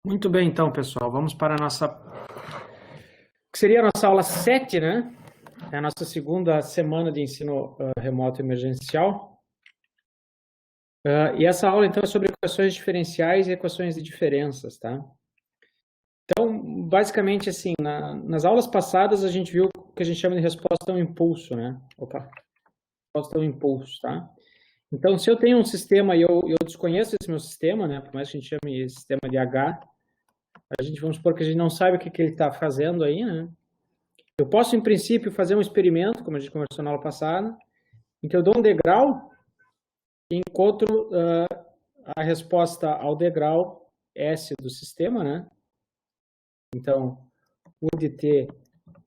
Muito bem, então, pessoal, vamos para a nossa, que seria a nossa aula 7, né? É a nossa segunda semana de ensino remoto emergencial. E essa aula, então, é sobre equações diferenciais e equações de diferenças, tá? Então, basicamente, assim, nas aulas passadas a gente viu o que a gente chama de resposta ao impulso, né? Resposta ao impulso, tá? Então, se eu tenho um sistema e eu desconheço esse meu sistema, né? Por mais que a gente chame esse sistema de H, vamos supor que a gente não sabe o que ele está fazendo aí, né? Eu posso, em princípio, fazer um experimento, como a gente conversou na aula passada, em que eu dou um degrau e encontro a resposta ao degrau S do sistema, né? Então, U de t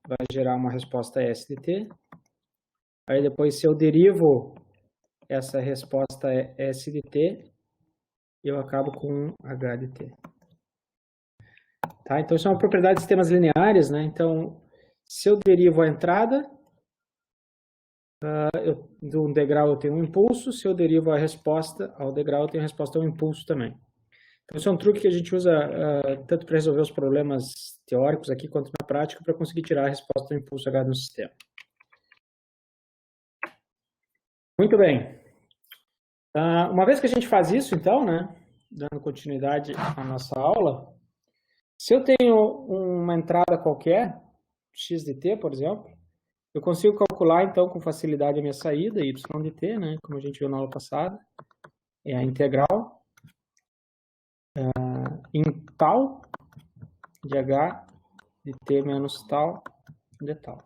vai gerar uma resposta S de t. Aí depois, se eu derivo essa resposta S de t, eu acabo com H de t. Tá? Então, isso é uma propriedade de sistemas lineares, né? Então, se eu derivo a entrada, de um degrau eu tenho um impulso, se eu derivo a resposta ao degrau, eu tenho a resposta ao impulso também. Então, isso é um truque que a gente usa tanto para resolver os problemas teóricos aqui, quanto na prática, para conseguir tirar a resposta do impulso H no sistema. Muito bem. Uma vez que a gente faz isso, então, né, dando continuidade à nossa aula, se eu tenho uma entrada qualquer, x de t, por exemplo, eu consigo calcular, então, com facilidade a minha saída, y de t, né, como a gente viu na aula passada, é a integral em tal de h de t menos tal de tal.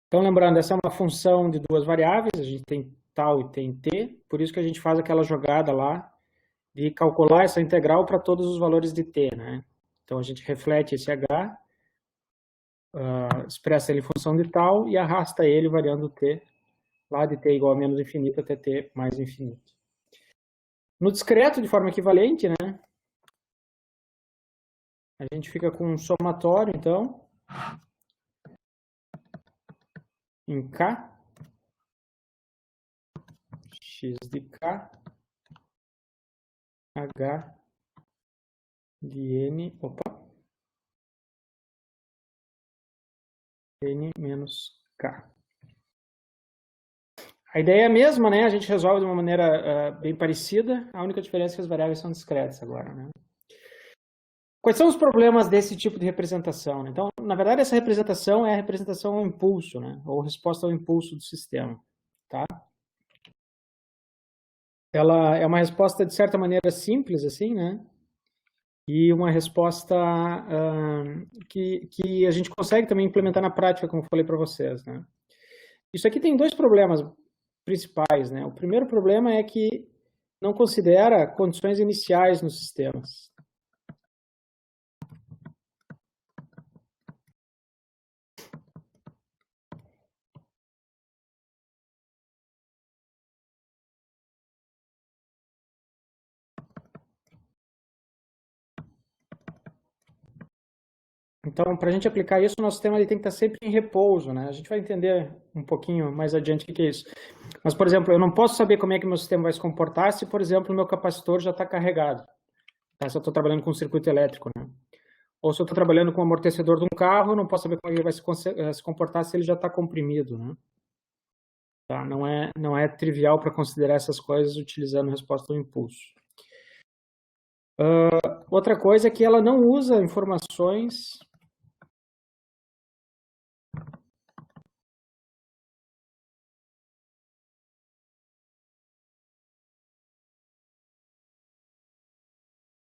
Então, lembrando, essa é uma função de duas variáveis, a gente tem tal e tem t, por isso que a gente faz aquela jogada lá de calcular essa integral para todos os valores de t, né? Então, a gente reflete esse h, expressa ele em função de tal e arrasta ele variando t, lá de t igual a menos infinito até t mais infinito. No discreto, de forma equivalente, né? A gente fica com um somatório, então, em k, x de k, h de n, n menos k. A ideia é a mesma, né? A gente resolve de uma maneira bem parecida, a única diferença é que as variáveis são discretas agora, né? Quais são os problemas desse tipo de representação? Então, na verdade, essa representação é a representação ao impulso, né? Ou resposta ao impulso do sistema, tá? Ela é uma resposta, de certa maneira, simples, assim, né? E uma resposta que a gente consegue também implementar na prática, como eu falei para vocês, né? Isso aqui tem dois problemas principais, né? O primeiro problema é que não considera condições iniciais nos sistemas. Então, para a gente aplicar isso, o nosso sistema ele tem que estar sempre em repouso, né? A gente vai entender um pouquinho mais adiante o que é isso. Mas, por exemplo, eu não posso saber como é que meu sistema vai se comportar se, por exemplo, o meu capacitor já está carregado. Tá? Se eu estou trabalhando com um circuito elétrico, né? Ou se eu estou trabalhando com o amortecedor de um carro, eu não posso saber como ele vai se comportar se ele já está comprimido, né? Tá? Não é trivial para considerar essas coisas utilizando a resposta ao impulso. Outra coisa é que ela não usa informações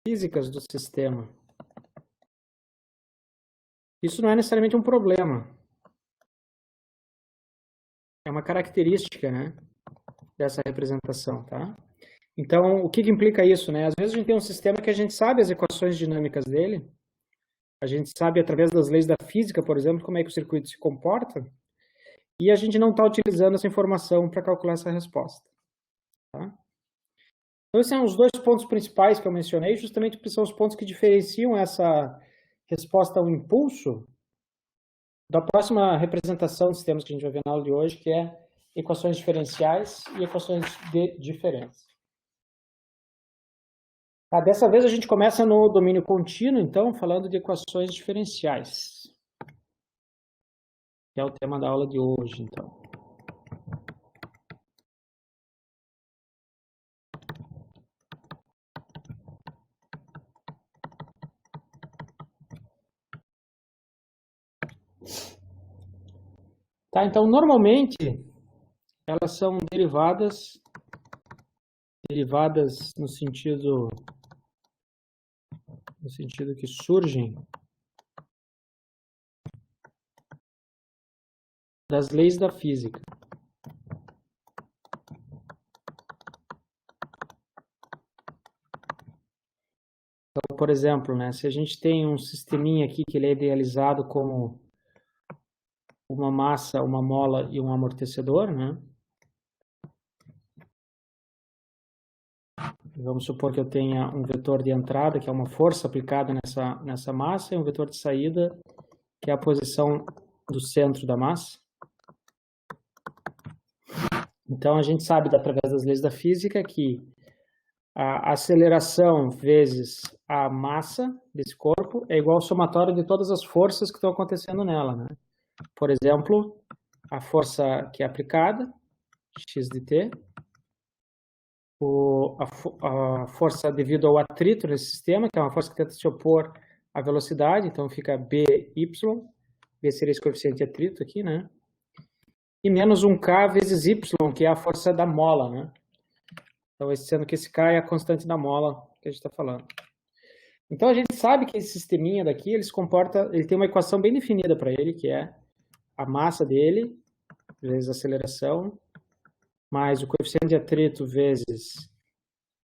físicas do sistema. Isso não é necessariamente um problema. É uma característica, né, dessa representação, tá? Então, o que implica isso, né? Às vezes a gente tem um sistema que a gente sabe as equações dinâmicas dele, a gente sabe através das leis da física, por exemplo, como é que o circuito se comporta, e a gente não está utilizando essa informação para calcular essa resposta, tá? Então, esses são os dois pontos principais que eu mencionei, justamente porque são os pontos que diferenciam essa resposta ao impulso da próxima representação de sistemas que a gente vai ver na aula de hoje, que é equações diferenciais e equações de diferença. Dessa vez a gente começa no domínio contínuo, então, falando de equações diferenciais, que é o tema da aula de hoje, então. Tá, então, normalmente, elas são derivadas no sentido que surgem das leis da física. Então, por exemplo, né, se a gente tem um sisteminha aqui que ele é idealizado como uma massa, uma mola e um amortecedor, né? Vamos supor que eu tenha um vetor de entrada, que é uma força aplicada nessa massa, e um vetor de saída, que é a posição do centro da massa. Então, a gente sabe, através das leis da física, que a aceleração vezes a massa desse corpo é igual ao somatório de todas as forças que estão acontecendo nela, né? Por exemplo, a força que é aplicada, x de t, a força devido ao atrito nesse sistema, que é uma força que tenta se opor à velocidade, então fica BY, B seria esse coeficiente de atrito aqui, né? E menos um K vezes Y, que é a força da mola, né? Então, sendo que esse K é a constante da mola que a gente está falando. Então, a gente sabe que esse sisteminha daqui, ele tem uma equação bem definida para ele, que é a massa dele, vezes a aceleração, mais o coeficiente de atrito vezes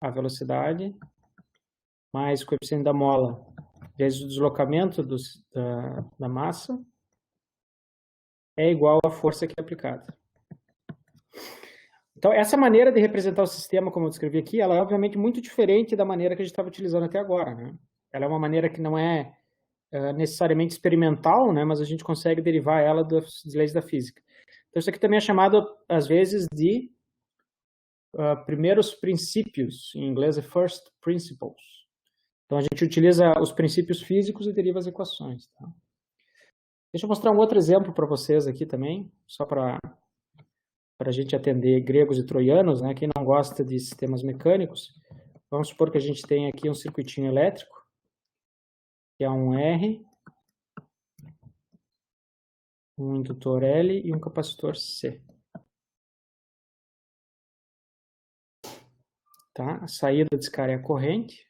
a velocidade, mais o coeficiente da mola vezes o deslocamento da massa, é igual à força que é aplicada. Então, essa maneira de representar o sistema, como eu descrevi aqui, ela é obviamente muito diferente da maneira que a gente estava utilizando até agora, né? Ela é uma maneira que não é necessariamente experimental, né? Mas a gente consegue derivar ela das leis da física. Então, isso aqui também é chamado, às vezes, de primeiros princípios. Em inglês é first principles. Então, a gente utiliza os princípios físicos e deriva as equações. Tá? Deixa eu mostrar um outro exemplo para vocês aqui também, só para a gente atender gregos e troianos, né? Quem não gosta de sistemas mecânicos, vamos supor que a gente tem aqui um circuitinho elétrico, que é um R, um indutor L e um capacitor C. Tá? A saída desse cara é a corrente,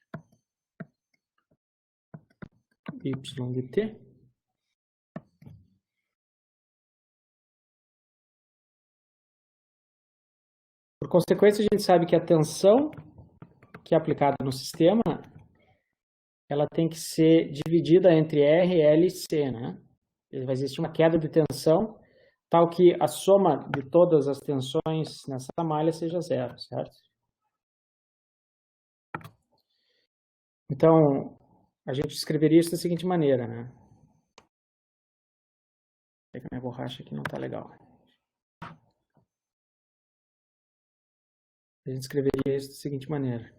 Y de T. Por consequência, a gente sabe que a tensão que é aplicada no sistema, ela tem que ser dividida entre R, L e C, né? Vai existir uma queda de tensão, tal que a soma de todas as tensões nessa malha seja zero, certo? Então, a gente escreveria isso da seguinte maneira, né? É que a minha borracha aqui não está legal. A gente escreveria isso da seguinte maneira.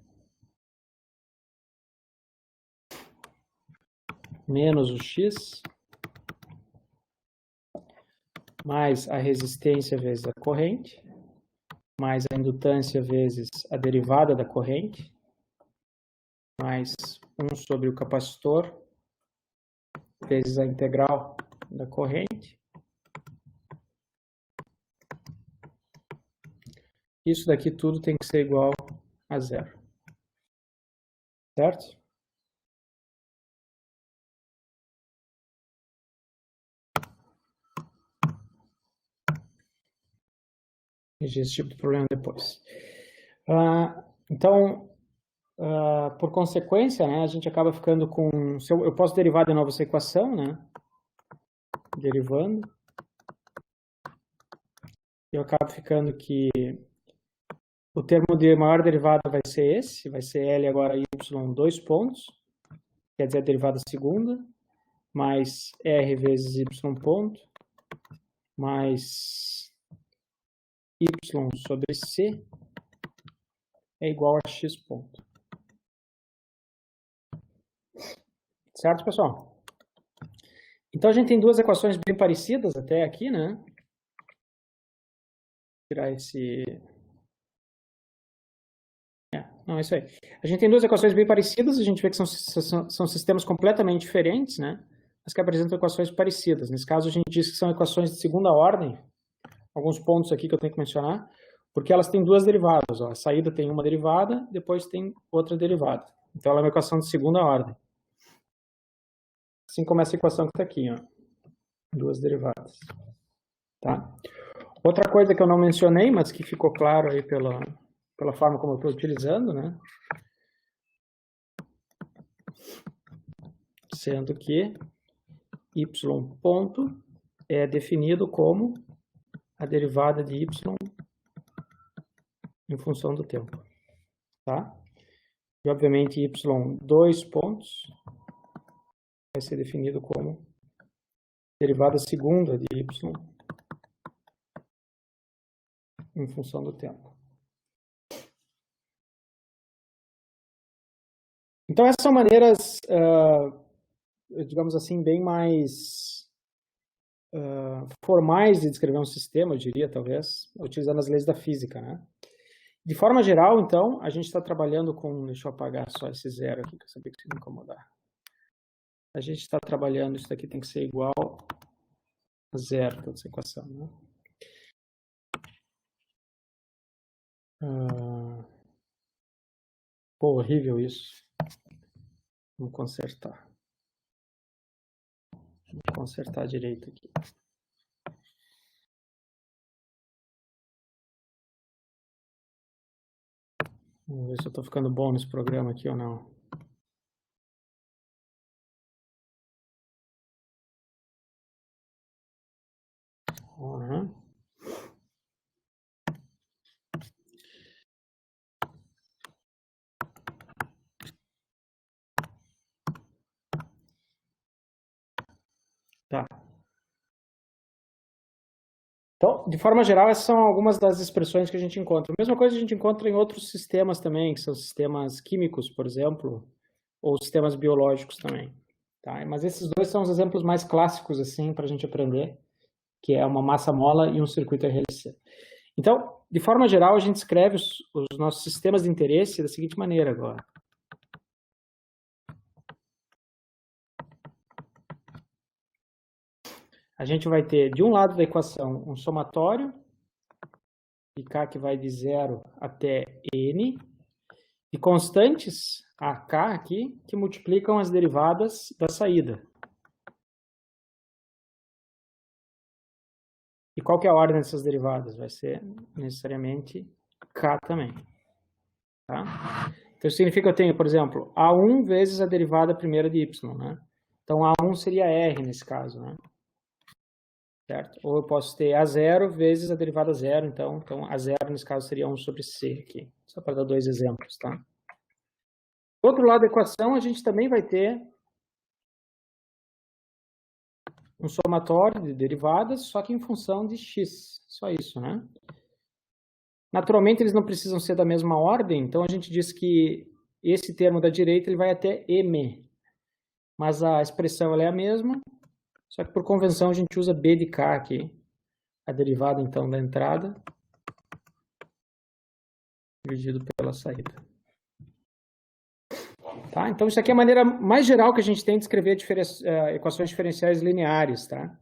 Menos o X mais a resistência vezes a corrente, mais a indutância vezes a derivada da corrente, mais 1 sobre o capacitor, vezes a integral da corrente. Isso daqui tudo tem que ser igual a zero. Certo? Veja esse tipo de problema depois. Então, por consequência, né, a gente acaba ficando com... Eu posso derivar de novo essa equação, né? Derivando. Eu acabo ficando que o termo de maior derivada vai ser esse, vai ser L agora Y 2 pontos, quer dizer a derivada segunda, mais R vezes Y ponto, mais Y sobre C é igual a X ponto. Certo, pessoal? Então, a gente tem duas equações bem parecidas até aqui, né? Vou tirar esse... Não, é isso aí. A gente tem duas equações bem parecidas, a gente vê que são sistemas completamente diferentes, né? Mas que apresentam equações parecidas. Nesse caso, a gente diz que são equações de segunda ordem. Alguns pontos aqui que eu tenho que mencionar, porque elas têm duas derivadas. Ó. A saída tem uma derivada, depois tem outra derivada. Então, ela é uma equação de segunda ordem. Assim como essa equação que está aqui, ó. Duas derivadas. Tá? Outra coisa que eu não mencionei, mas que ficou claro aí pela forma como eu estou utilizando, né? Sendo que y ponto é definido como a derivada de y em função do tempo. Tá? E, obviamente, y dois pontos vai ser definido como derivada segunda de y em função do tempo. Então, essas são maneiras, digamos assim, bem mais formais de descrever um sistema, eu diria, talvez, utilizando as leis da física, né? De forma geral, então, a gente está trabalhando com... Deixa eu apagar só esse zero aqui, que eu sabia que isso ia me incomodar. A gente está trabalhando, isso daqui tem que ser igual a zero, toda essa equação, né? Pô, horrível isso. Vamos consertar. Vou consertar direito aqui. Vamos ver se eu estou ficando bom nesse programa aqui ou não. Uhum. Tá. Então, de forma geral, essas são algumas das expressões que a gente encontra. A mesma coisa a gente encontra em outros sistemas também, que são sistemas químicos, por exemplo, ou sistemas biológicos também. Tá? Mas esses dois são os exemplos mais clássicos, assim, para a gente aprender, que é uma massa-mola e um circuito RLC. Então, de forma geral, a gente escreve os nossos sistemas de interesse da seguinte maneira agora. A gente vai ter, de um lado da equação, um somatório, de k que vai de 0 até n, e constantes, AK aqui, que multiplicam as derivadas da saída. E qual que é a ordem dessas derivadas? Vai ser necessariamente K também. Tá? Então, isso significa que eu tenho, por exemplo, A1 vezes a derivada primeira de Y, né? Então, A1 seria R nesse caso, né? Certo? Ou eu posso ter A0 vezes a derivada zero, então A0 nesse caso seria 1 sobre C aqui. Só para dar dois exemplos, tá? Do outro lado da equação, a gente também vai ter um somatório de derivadas, só que em função de x. Só isso, né? Naturalmente, eles não precisam ser da mesma ordem, então a gente diz que esse termo da direita ele vai até m. Mas a expressão ela é a mesma, só que por convenção a gente usa b de k aqui. A derivada, então, da entrada dividido pela saída. Tá? Então, isso aqui é a maneira mais geral que a gente tem de escrever equações diferenciais lineares. Tá?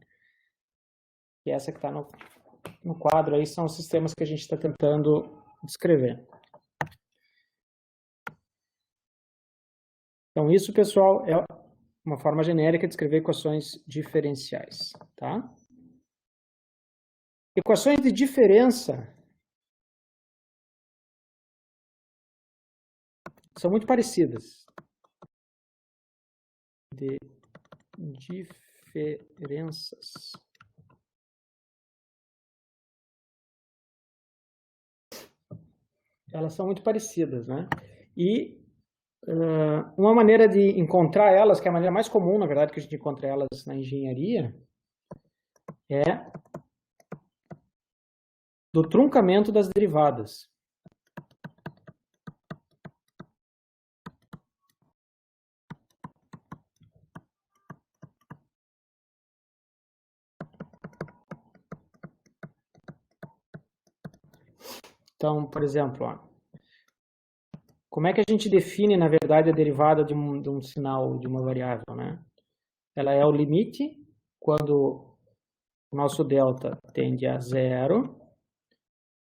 E essa que está no quadro aí são os sistemas que a gente está tentando descrever. Então, isso, pessoal, é uma forma genérica de escrever equações diferenciais. Tá? Equações de diferença são muito parecidas. De diferenças. Elas são muito parecidas, né? E uma maneira de encontrar elas, que é a maneira mais comum, na verdade, que a gente encontra elas na engenharia, é do truncamento das derivadas. Então, por exemplo, ó, como é que a gente define, na verdade, a derivada de um sinal, de uma variável, né? Ela é o limite quando o nosso delta tende a 0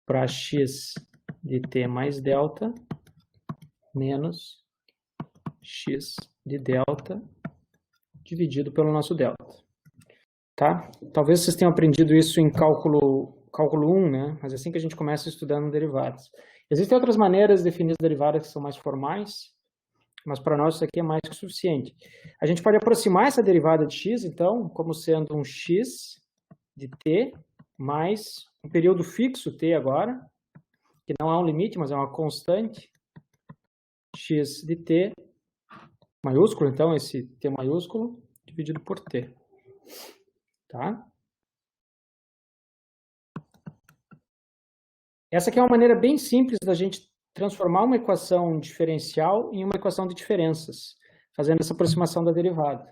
para x de t mais delta menos x de delta dividido pelo nosso delta. Tá? Talvez vocês tenham aprendido isso em cálculo 1, né? Mas é assim que a gente começa estudando derivadas. Existem outras maneiras de definir as derivadas que são mais formais, mas para nós isso aqui é mais que suficiente. A gente pode aproximar essa derivada de x, então, como sendo um x de t mais um período fixo t agora, que não há um limite, mas é uma constante, x de t maiúsculo, então, esse t maiúsculo, dividido por t. Tá? Essa aqui é uma maneira bem simples da gente transformar uma equação diferencial em uma equação de diferenças, fazendo essa aproximação da derivada.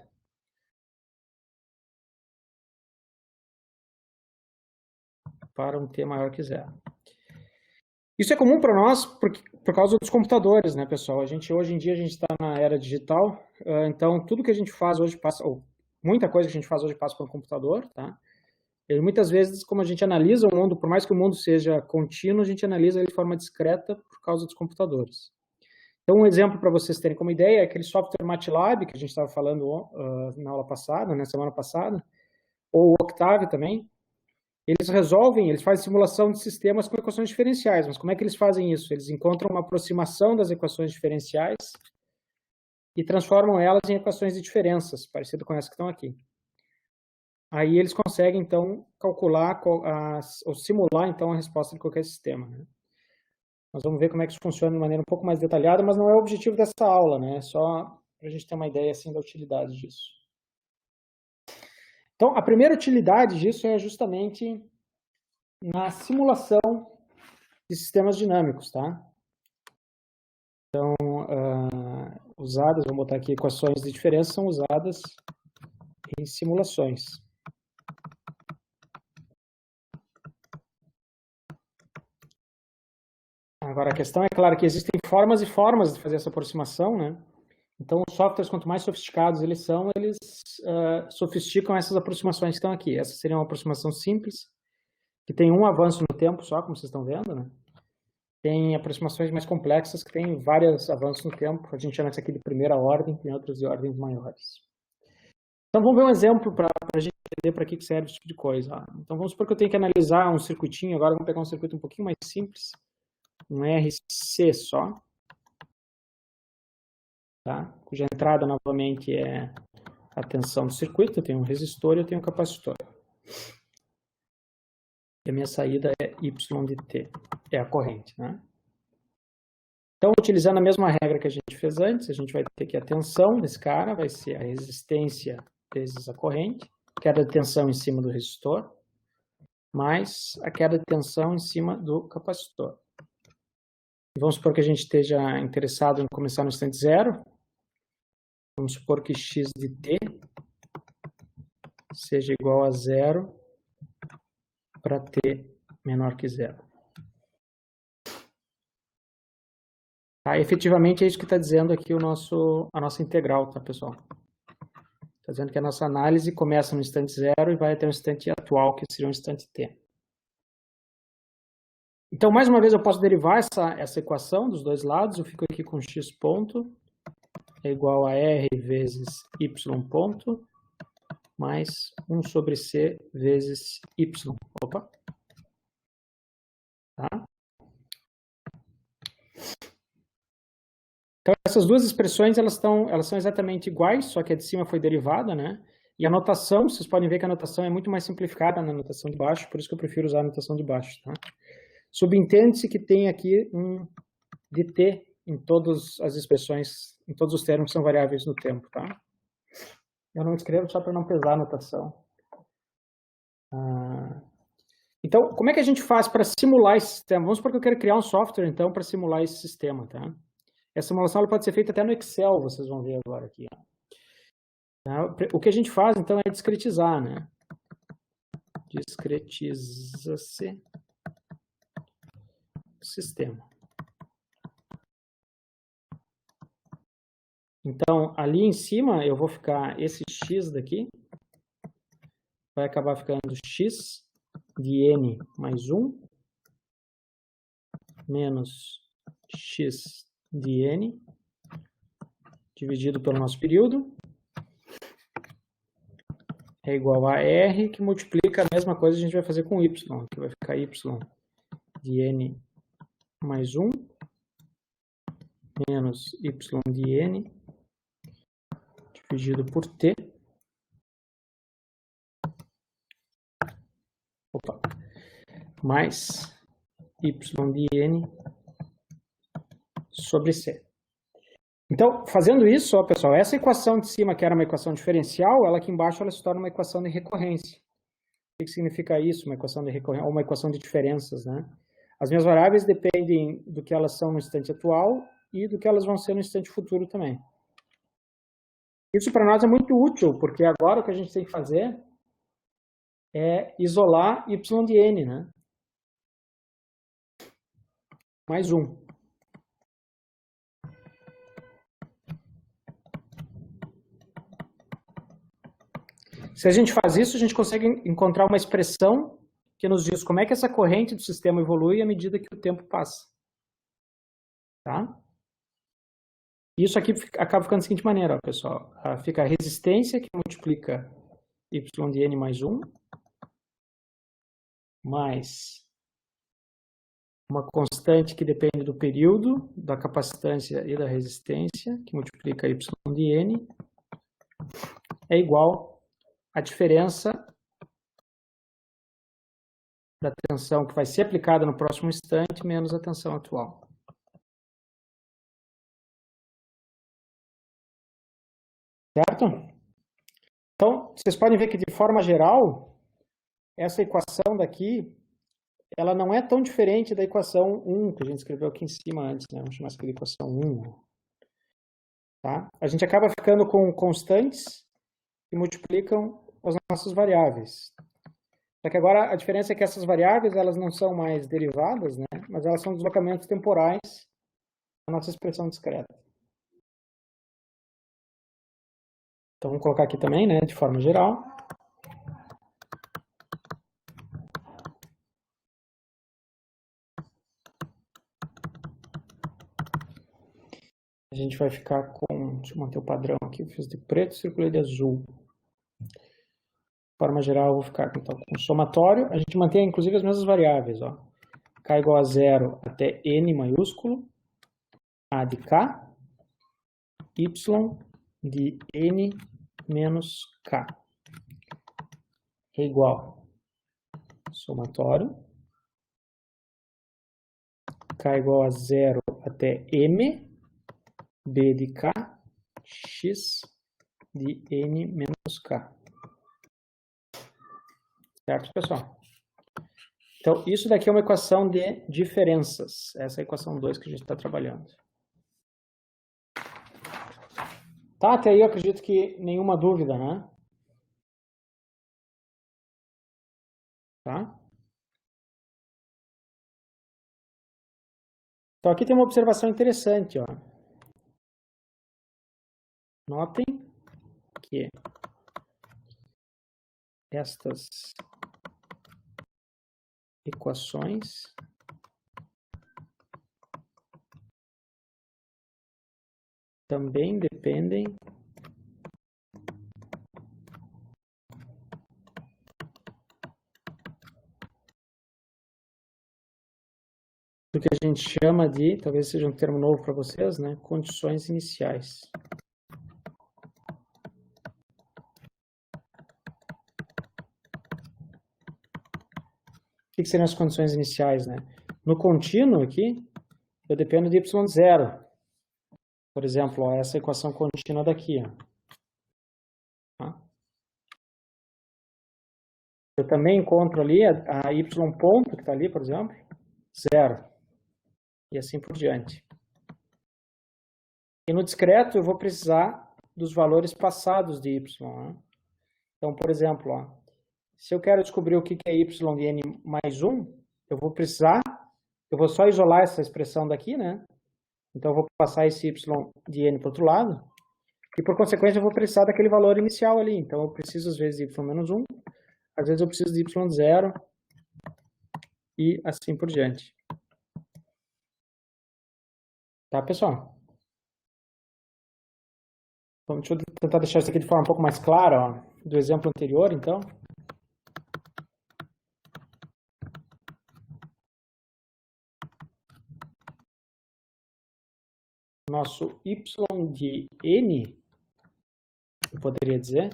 Para um t maior que 0. Isso é comum para nós por causa dos computadores, né, pessoal? Hoje em dia a gente está na era digital, então tudo que a gente faz hoje passa, ou muita coisa que a gente faz hoje passa pelo computador, tá? E muitas vezes, como a gente analisa o mundo, por mais que o mundo seja contínuo, a gente analisa ele de forma discreta por causa dos computadores. Então, um exemplo para vocês terem como ideia é aquele software MATLAB que a gente estava falando na aula passada, na semana passada, ou o Octave também. Eles fazem simulação de sistemas com equações diferenciais, mas como é que eles fazem isso? Eles encontram uma aproximação das equações diferenciais e transformam elas em equações de diferenças, parecido com essa que estão aqui. Aí eles conseguem, então, calcular ou simular, então, a resposta de qualquer sistema, né? Nós vamos ver como é que isso funciona de maneira um pouco mais detalhada, mas não é o objetivo dessa aula, né? É só para a gente ter uma ideia, assim, da utilidade disso. Então, a primeira utilidade disso é justamente na simulação de sistemas dinâmicos, tá? Então, vamos botar aqui, equações de diferença são usadas em simulações. Agora, a questão é, claro, que existem formas e formas de fazer essa aproximação, né? Então, os softwares, quanto mais sofisticados eles são, eles sofisticam essas aproximações que estão aqui. Essa seria uma aproximação simples, que tem um avanço no tempo só, como vocês estão vendo, né? Tem aproximações mais complexas, que tem vários avanços no tempo. A gente chama isso aqui de primeira ordem, tem outras de ordens maiores. Então, vamos ver um exemplo para a gente entender para que serve esse tipo de coisa. Então, vamos supor que eu tenho que analisar um circuitinho. Agora, vamos pegar um circuito um pouquinho mais simples. Um RC só. Tá? Cuja entrada, novamente, é a tensão do circuito. Eu tenho um resistor e eu tenho um capacitor. E a minha saída é Y de T. É a corrente, né? Então, utilizando a mesma regra que a gente fez antes, a gente vai ter que a tensão desse cara vai ser a resistência vezes a corrente, queda de tensão em cima do resistor, mais a queda de tensão em cima do capacitor. Vamos supor que a gente esteja interessado em começar no instante zero. Vamos supor que x de t seja igual a 0 para t menor que 0. Efetivamente é isso que está dizendo aqui a nossa integral, tá, pessoal? Está dizendo que a nossa análise começa no instante zero e vai até o instante atual, que seria o instante t. Então, mais uma vez, eu posso derivar essa equação dos dois lados. Eu fico aqui com x ponto é igual a r vezes y ponto mais 1 sobre c vezes y. Opa. Tá? Então, essas duas expressões, elas são exatamente iguais, só que a de cima foi derivada, né? E a notação, vocês podem ver que a notação é muito mais simplificada na notação de baixo, por isso que eu prefiro usar a notação de baixo, tá? Subentende-se que tem aqui um dt em todas as expressões, em todos os termos que são variáveis no tempo, tá? Eu não escrevo só para não pesar a notação. Então, como é que a gente faz para simular esse sistema? Vamos supor que eu quero criar um software, então, para simular esse sistema, tá? Essa simulação ela pode ser feita até no Excel, vocês vão ver agora aqui. O que a gente faz, então, é discretizar, né? Discretiza-se sistema. Então, ali em cima, eu vou ficar esse x daqui, vai acabar ficando x de n mais 1, menos x de n, dividido pelo nosso período, é igual a R, que multiplica a mesma coisa que a gente vai fazer com y, que vai ficar y de n mais 1, menos y de n, dividido por t, mais y de n sobre c. Então, fazendo isso, ó, pessoal, essa equação de cima, que era uma equação diferencial, ela aqui embaixo ela se torna uma equação de recorrência. O que significa isso, uma equação de recorrência, ou uma equação de diferenças, né? As minhas variáveis dependem do que elas são no instante atual e do que elas vão ser no instante futuro também. Isso para nós é muito útil, porque agora o que a gente tem que fazer é isolar y de n, né? Mais 1. Se a gente faz isso, a gente consegue encontrar uma expressão que nos diz como é que essa corrente do sistema evolui à medida que o tempo passa. Tá? Isso aqui acaba ficando da seguinte maneira, ó, pessoal. Fica a resistência, que multiplica y de n mais 1, mais uma constante que depende do período, da capacitância e da resistência, que multiplica y de n, é igual a diferença da tensão que vai ser aplicada no próximo instante menos a tensão atual. Certo? Então, vocês podem ver que, de forma geral, essa equação daqui, ela não é tão diferente da equação 1, que a gente escreveu aqui em cima antes, né? Vamos chamar isso aqui de equação 1. Tá? A gente acaba ficando com constantes que multiplicam as nossas variáveis. Só que agora a diferença é que essas variáveis elas não são mais derivadas, né? Mas elas são deslocamentos temporais da nossa expressão discreta. Então vamos colocar aqui também, né, de forma geral. A gente vai ficar com, deixa eu manter o padrão aqui, eu fiz de preto, circulei de azul. De forma geral, eu vou ficar então, com o somatório. A gente mantém, inclusive, as mesmas variáveis. Ó. K igual a 0 até N maiúsculo, A de K, Y de N menos K. É igual somatório. K igual a 0 até M, B de K, X de N menos K. Certo, pessoal? Então, isso daqui é uma equação de diferenças. Essa é a equação 2 que a gente está trabalhando. Tá, até aí eu acredito que nenhuma dúvida, né? Tá? Então, aqui tem uma observação interessante, ó. Notem que estas equações também dependem do que a gente chama de, talvez seja um termo novo para vocês, né? Condições iniciais. O que seriam as condições iniciais, né? No contínuo aqui, eu dependo de y0. Por exemplo, ó, essa equação contínua daqui. Ó. Tá? Eu também encontro ali a y ponto, que está ali, por exemplo, 0. E assim por diante. E no discreto, eu vou precisar dos valores passados de y. Né? Então, por exemplo, ó, se eu quero descobrir o que é y de n mais 1, eu vou precisar eu vou só isolar essa expressão daqui, né? Então, eu vou passar esse y de n para o outro lado. E, por consequência, eu vou precisar daquele valor inicial ali. Então, eu preciso, às vezes, de y menos 1. Às vezes, eu preciso de y zero. E assim por diante. Tá, pessoal? Então, deixa eu tentar deixar isso aqui de forma um pouco mais clara, ó, do exemplo anterior, então. Nosso y de n, eu poderia dizer,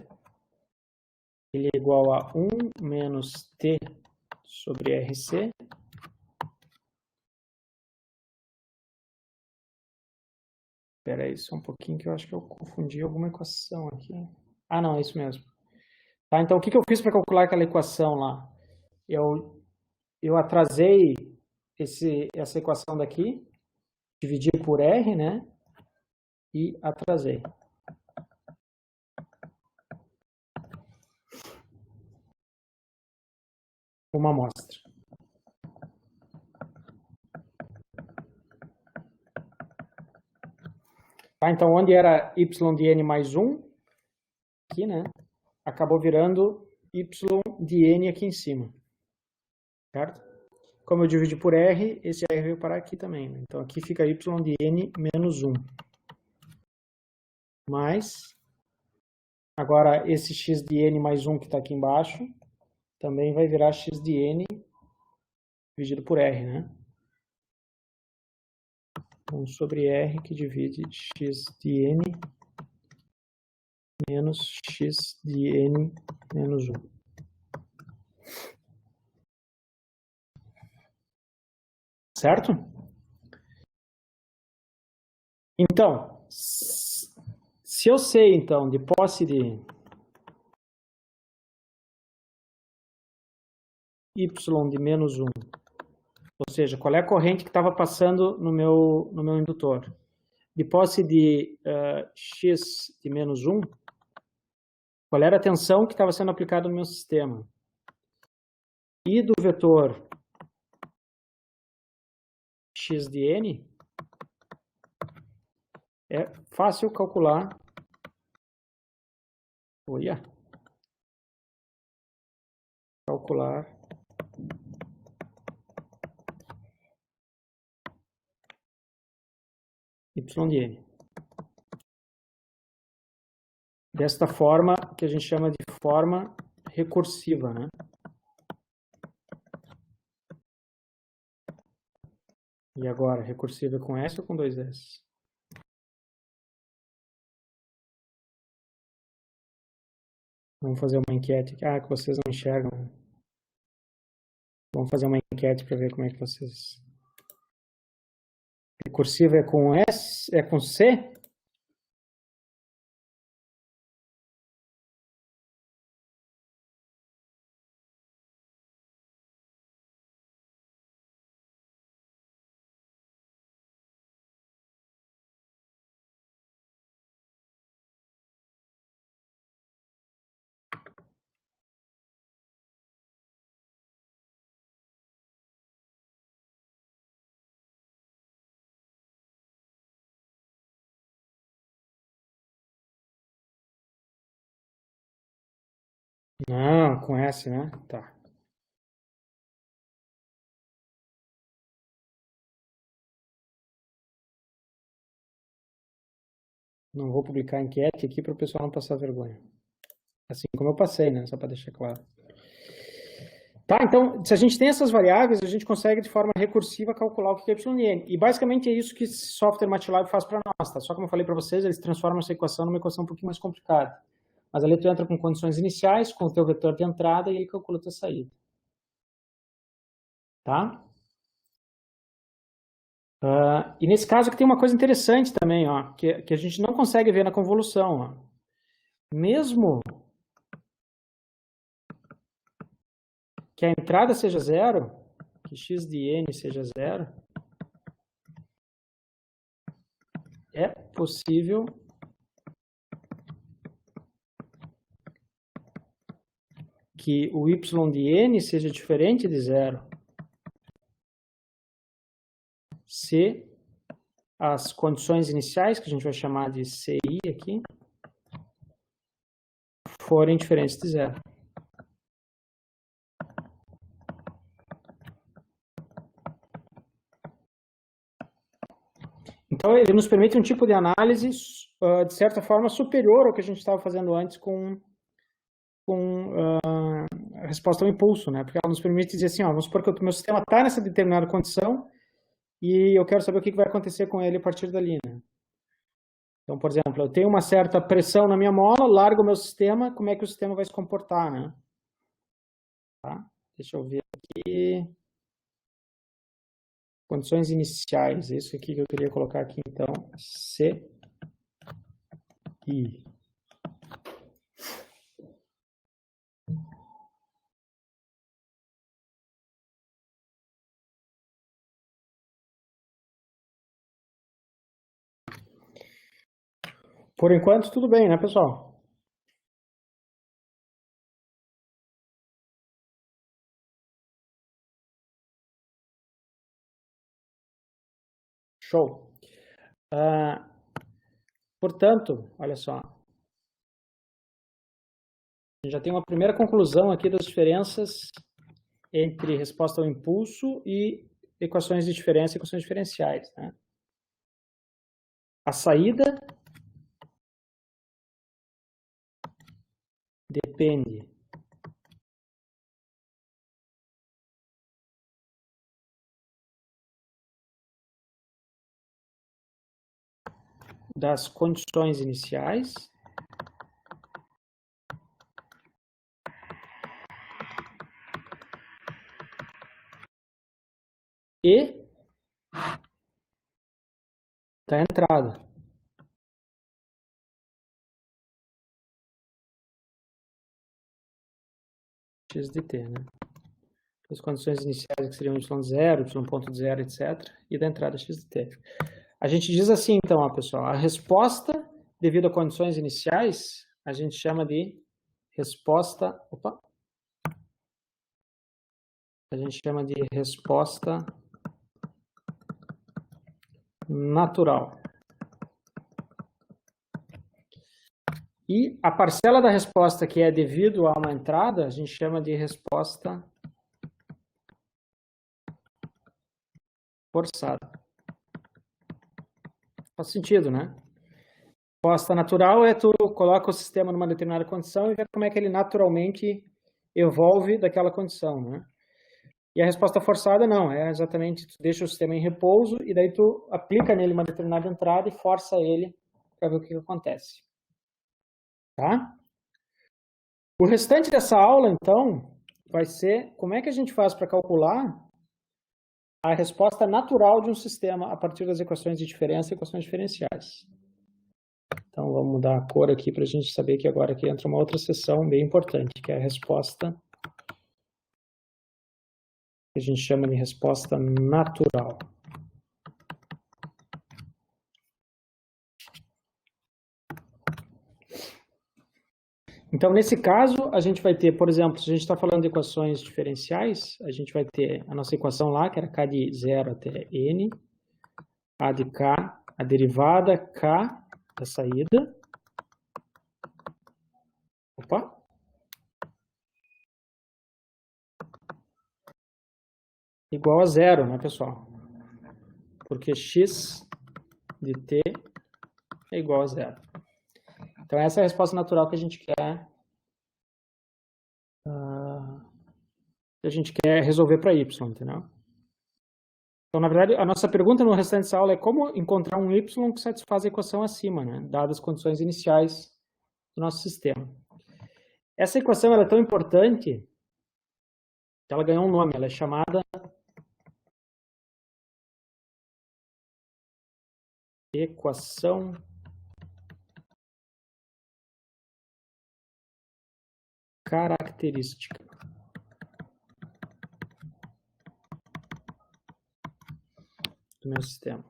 ele é igual a 1 menos t sobre RC. Espera aí só um pouquinho que eu acho que eu confundi alguma equação aqui. Ah, não, é isso mesmo. Tá, então, o que eu fiz para calcular aquela equação lá? Eu atrasei essa equação daqui, dividi por R, né? E atrasei. Uma amostra. Tá, então, onde era y de n mais 1, aqui, né? Acabou virando y de n aqui em cima. Certo? Como eu dividi por r, esse r veio parar aqui também. Né? Então, aqui fica y de n menos 1. Mais, agora, esse x de n mais 1 que está aqui embaixo, também vai virar x de n dividido por r, né? 1 sobre r que divide x de n menos x de n menos 1. Certo? Então, se eu sei, então, de posse de y de menos 1, ou seja, qual é a corrente que estava passando no meu indutor, de posse de x de menos 1, qual era a tensão que estava sendo aplicada no meu sistema, e do vetor x de n, é fácil calcular. Olha. Calcular y de n. Desta forma, que a gente chama de forma recursiva, né? E agora, recursiva com S ou com 2 S? Vamos fazer uma enquete aqui. Ah, que vocês não enxergam. Vamos fazer uma enquete para ver como é que vocês... Recursiva é com S? É com C? Não, com S, né? Tá. Não vou publicar a enquete aqui para o pessoal não passar vergonha. Assim como eu passei, né? Só para deixar claro. Tá, então, se a gente tem essas variáveis, a gente consegue de forma recursiva calcular o que é y de n. E basicamente é isso que esse software MATLAB faz para nós, tá? Só como eu falei para vocês, eles transformam essa equação numa equação um pouquinho mais complicada. Mas ali tu entra com condições iniciais, com o teu vetor de entrada e ele calcula a tua saída. Tá? E nesse caso aqui tem uma coisa interessante também, ó, que a gente não consegue ver na convolução. Ó. Mesmo que a entrada seja zero, que x de n seja zero, é possível que o y de n seja diferente de zero. se as condições iniciais, que a gente vai chamar de CI aqui, forem diferentes de zero. Então, ele nos permite um tipo de análise, de certa forma, superior ao que a gente estava fazendo antes com a resposta ao impulso, né? Porque ela nos permite dizer assim, ó, vamos supor que o meu sistema está nessa determinada condição e eu quero saber o que vai acontecer com ele a partir dali, né? Então, por exemplo, eu tenho uma certa pressão na minha mola, largo o meu sistema, como é que o sistema vai se comportar, né? Tá? Deixa eu ver aqui. Condições iniciais, isso aqui que eu queria colocar aqui, então, CI. Por enquanto, tudo bem, né, pessoal? Show. Portanto, olha só. A gente já tem uma primeira conclusão aqui das diferenças entre resposta ao impulso e equações de diferença e equações diferenciais, né? A saída depende das condições iniciais e da entrada. X de t, né? As condições iniciais que seriam y0, y.0, etc. E da entrada x de t. A gente diz assim, então, ó, pessoal, a resposta devido a condições iniciais, a gente chama de resposta... Opa! A gente chama de resposta natural. E a parcela da resposta que é devido a uma entrada, a gente chama de resposta forçada. Faz sentido, né? Resposta natural é tu coloca o sistema numa determinada condição e vê como é que ele naturalmente evolve daquela condição, né? E a resposta forçada não, é exatamente tu deixa o sistema em repouso e daí tu aplica nele uma determinada entrada e força ele para ver o que acontece. Tá? O restante dessa aula, então, vai ser como é que a gente faz para calcular a resposta natural de um sistema a partir das equações de diferença e equações diferenciais. Então, vamos mudar a cor aqui para a gente saber que agora aqui entra uma outra seção bem importante, que é a resposta, que a gente chama de resposta natural. Então, nesse caso, a gente vai ter, por exemplo, se a gente está falando de equações diferenciais, a gente vai ter a nossa equação lá, que era k de 0 até n, a de k, a derivada k da saída. Opa! Igual a zero, né, pessoal? Porque x de t é igual a zero. Então, essa é a resposta natural que a gente quer resolver para y, entendeu? Então, na verdade, a nossa pergunta no restante dessa aula é como encontrar um y que satisfaz a equação acima, né? Dadas as condições iniciais do nosso sistema. Essa equação ela é tão importante que ela ganhou um nome, ela é chamada equação característica. Do meu sistema.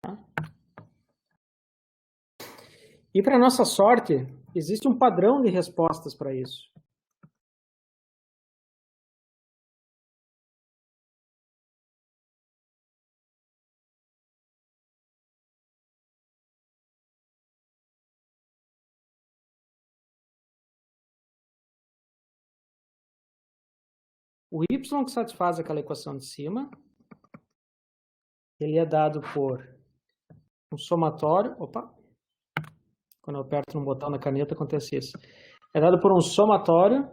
Tá? E para nossa sorte, existe um padrão de respostas para isso. O y que satisfaz aquela equação de cima, ele é dado por um somatório, opa, quando eu aperto no botão da caneta acontece isso, é dado por um somatório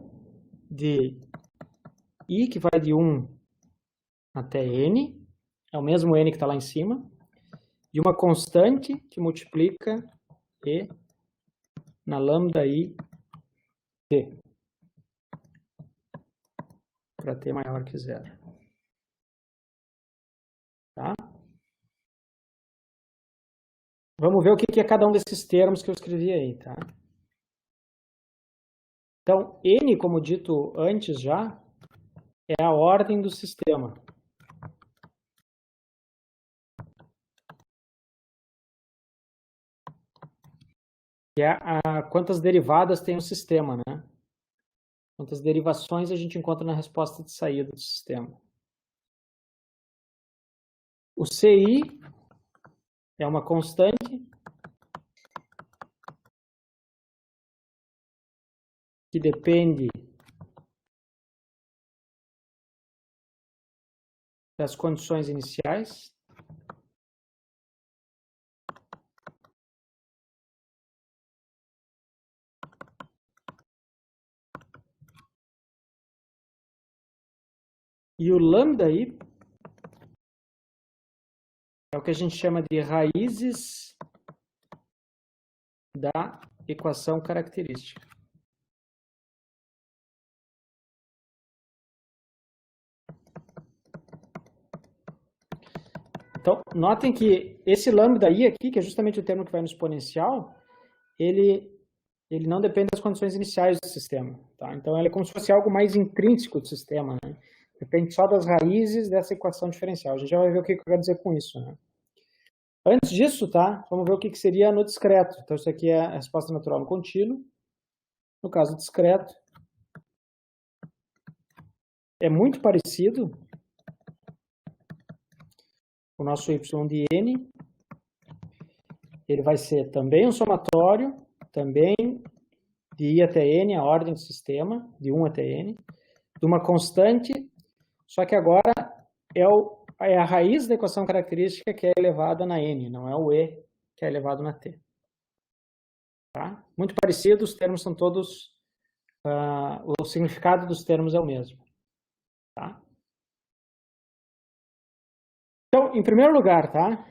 de i, que vai de 1 até n, é o mesmo n que está lá em cima, e uma constante que multiplica e na lambda i t, para t maior que 0. Tá? Vamos ver o que é cada um desses termos que eu escrevi aí, tá? Então, n, como dito antes já, é a ordem do sistema. Que é quantas derivadas tem o sistema, né? Quantas derivações a gente encontra na resposta de saída do sistema. O CI é uma constante que depende das condições iniciais. E o lambda i é o que a gente chama de raízes da equação característica. Então, notem que esse lambda i aqui, que é justamente o termo que vai no exponencial, ele não depende das condições iniciais do sistema. Tá? Então, ele é como se fosse algo mais intrínseco do sistema, né? Depende só das raízes dessa equação diferencial. A gente já vai ver o que eu quero dizer com isso, né? Antes disso, tá? Vamos ver o que seria no discreto. Então, isso aqui é a resposta natural no contínuo. No caso discreto, é muito parecido com o nosso y de n. Ele vai ser também um somatório, também de i até n, a ordem do sistema, de 1 até n, de uma constante, só que agora é a raiz da equação característica que é elevada na n, não é o e que é elevado na t. Tá? Muito parecido, os termos são todos, o significado dos termos é o mesmo. Tá? Então, em primeiro lugar, tá?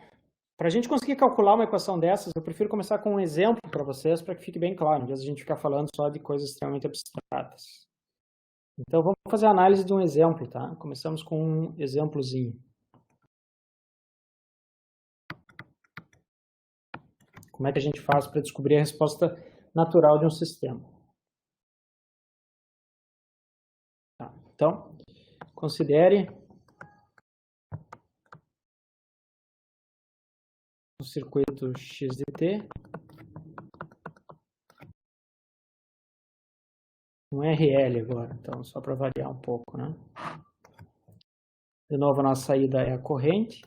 Para a gente conseguir calcular uma equação dessas, eu prefiro começar com um exemplo para vocês, para que fique bem claro, em vez de a gente ficar falando só de coisas extremamente abstratas. Então, vamos fazer a análise de um exemplo, tá? Começamos com um exemplozinho. Como é que a gente faz para descobrir a resposta natural de um sistema? Tá. Então, considere o circuito x de t, um RL agora, então só para variar um pouco, né? De novo, a nossa saída é a corrente.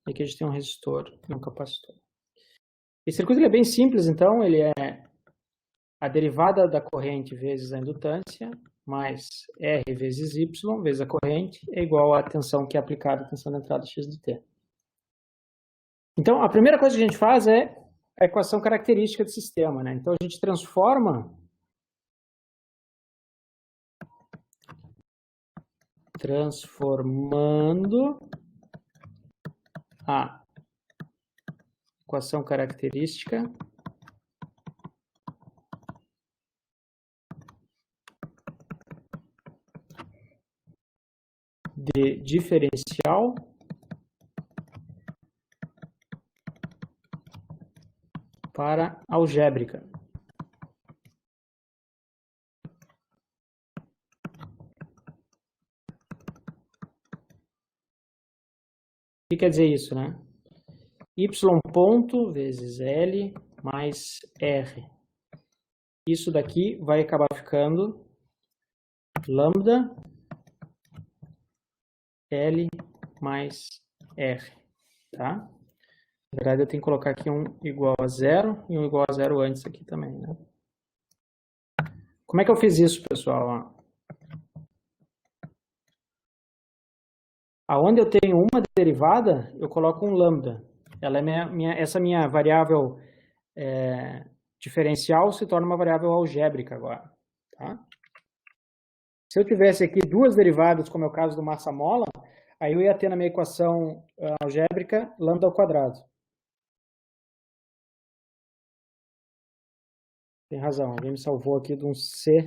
E aqui a gente tem um resistor e um capacitor. Esse circuito ele é bem simples, então ele é a derivada da corrente vezes a indutância, mais R vezes Y, vezes a corrente, é igual à tensão que é aplicada, a tensão da entrada x de t. Então, a primeira coisa que a gente faz é a equação característica do sistema, né? Então, a gente transformando a equação característica de diferencial para algébrica. O que quer dizer isso, né? Y ponto vezes L mais R. Isso daqui vai acabar ficando lambda L mais R, tá? Na verdade, eu tenho que colocar aqui um igual a 0 e um igual a 0 antes aqui também, né? Como é que eu fiz isso, pessoal? Aonde eu tenho uma derivada, eu coloco um lambda. Ela é essa minha variável diferencial se torna uma variável algébrica agora. Tá? Se eu tivesse aqui duas derivadas, como é o caso do massa-mola, aí eu ia ter na minha equação algébrica lambda ao quadrado. Tem razão, alguém me salvou aqui de um C,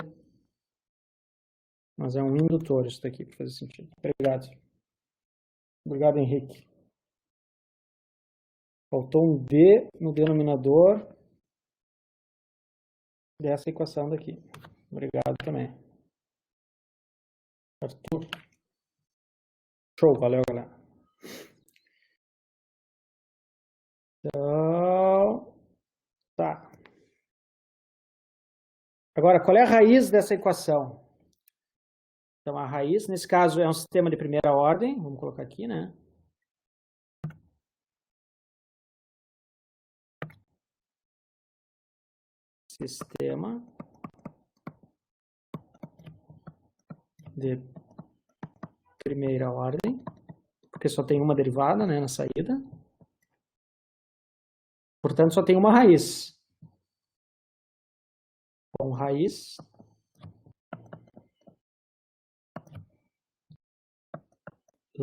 mas é um indutor isso daqui, para fazer sentido. Obrigado. Obrigado, Henrique. Faltou um D no denominador dessa equação daqui. Obrigado também. Arthur. Show, valeu, galera. Então, tá. Agora, qual é a raiz dessa equação? Então, a raiz, nesse caso, é um sistema de primeira ordem. Vamos colocar aqui, né? Sistema de primeira ordem, porque só tem uma derivada, né, na saída. Portanto, só tem uma raiz. Com raiz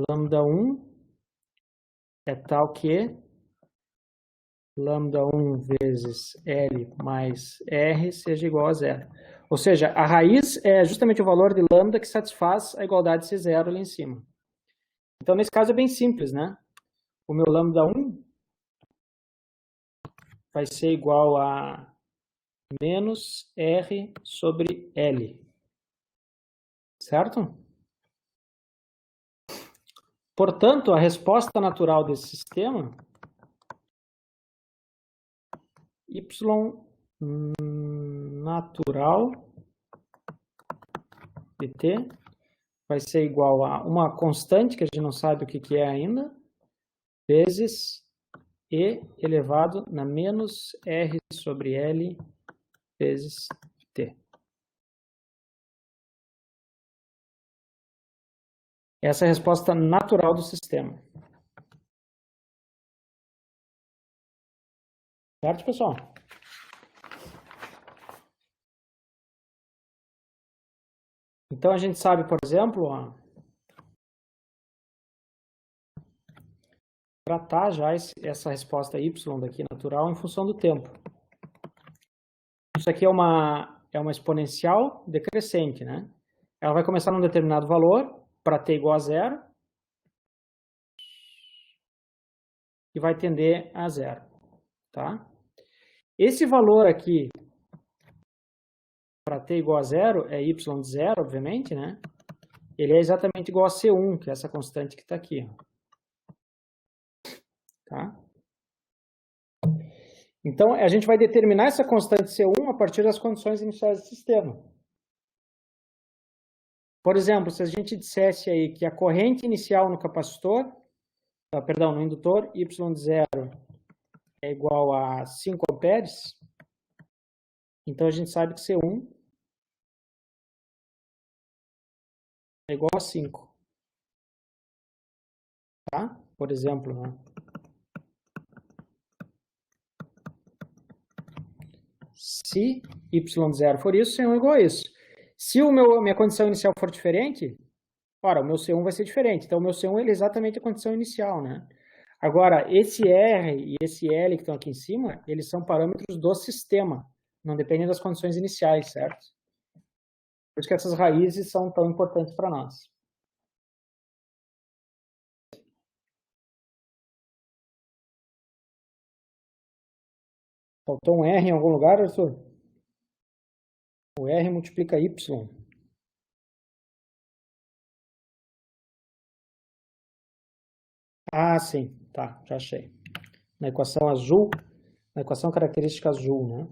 lambda 1 é tal que lambda 1 vezes L mais R seja igual a zero. Ou seja, a raiz é justamente o valor de lambda que satisfaz a igualdade C0 ali em cima. Então, nesse caso é bem simples, né? O meu lambda 1 vai ser igual a menos R sobre L. Certo? Portanto, a resposta natural desse sistema, y natural de t, vai ser igual a uma constante, que a gente não sabe o que é ainda, vezes e elevado na menos R sobre L vezes t. Essa é a resposta natural do sistema. Certo, pessoal? Então, a gente sabe, por exemplo, tratar já essa resposta y daqui natural em função do tempo. Isso aqui é uma exponencial decrescente, né? Ela vai começar num determinado valor, para t igual a zero, e vai tender a zero, tá? Esse valor aqui, para t igual a zero, é y de zero, obviamente, né? Ele é exatamente igual a C1, que é essa constante que está aqui. Tá? Então, a gente vai determinar essa constante C1 a partir das condições iniciais do sistema. Por exemplo, se a gente dissesse aí que a corrente inicial no capacitor, perdão, no indutor, y de zero é igual a 5 amperes, então a gente sabe que C1 é igual a 5. Tá? Por exemplo, né? Se y de zero for isso, C1 é igual a isso. Se minha condição inicial for diferente, ora, o meu C1 vai ser diferente. Então, o meu C1 ele é exatamente a condição inicial, né? Agora, esse R e esse L que estão aqui em cima, eles são parâmetros do sistema. Não dependem das condições iniciais, certo? Por isso que essas raízes são tão importantes para nós. Faltou um R em algum lugar, Arthur? O R multiplica Y. Ah, sim. Tá, já achei. Na equação azul, na equação característica azul, né?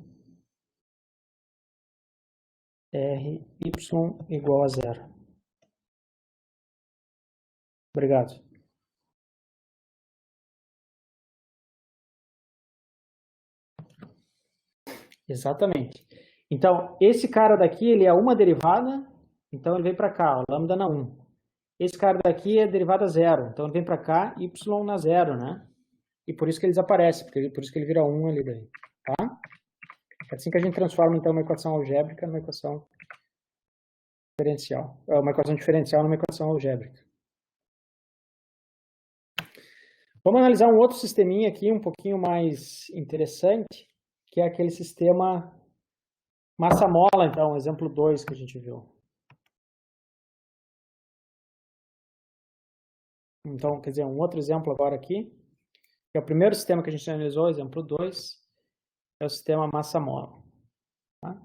R, Y igual a zero. Obrigado. Exatamente. Então, esse cara daqui, ele é uma derivada, então ele vem para cá, ó, lambda na 1. esse cara daqui é derivada zero. Então ele vem para cá, y na zero, né? E por isso que ele desaparece, por isso que ele vira 1 ali daí, tá? É assim que a gente transforma, então, uma equação algébrica numa equação diferencial. Uma equação diferencial numa equação algébrica. Vamos analisar um outro sisteminha aqui, um pouquinho mais interessante, que é aquele sistema massa-mola, então, exemplo 2 que a gente viu. Então, quer dizer, um outro exemplo agora aqui, que é o primeiro sistema que a gente analisou, exemplo 2, é o sistema massa-mola. Tá?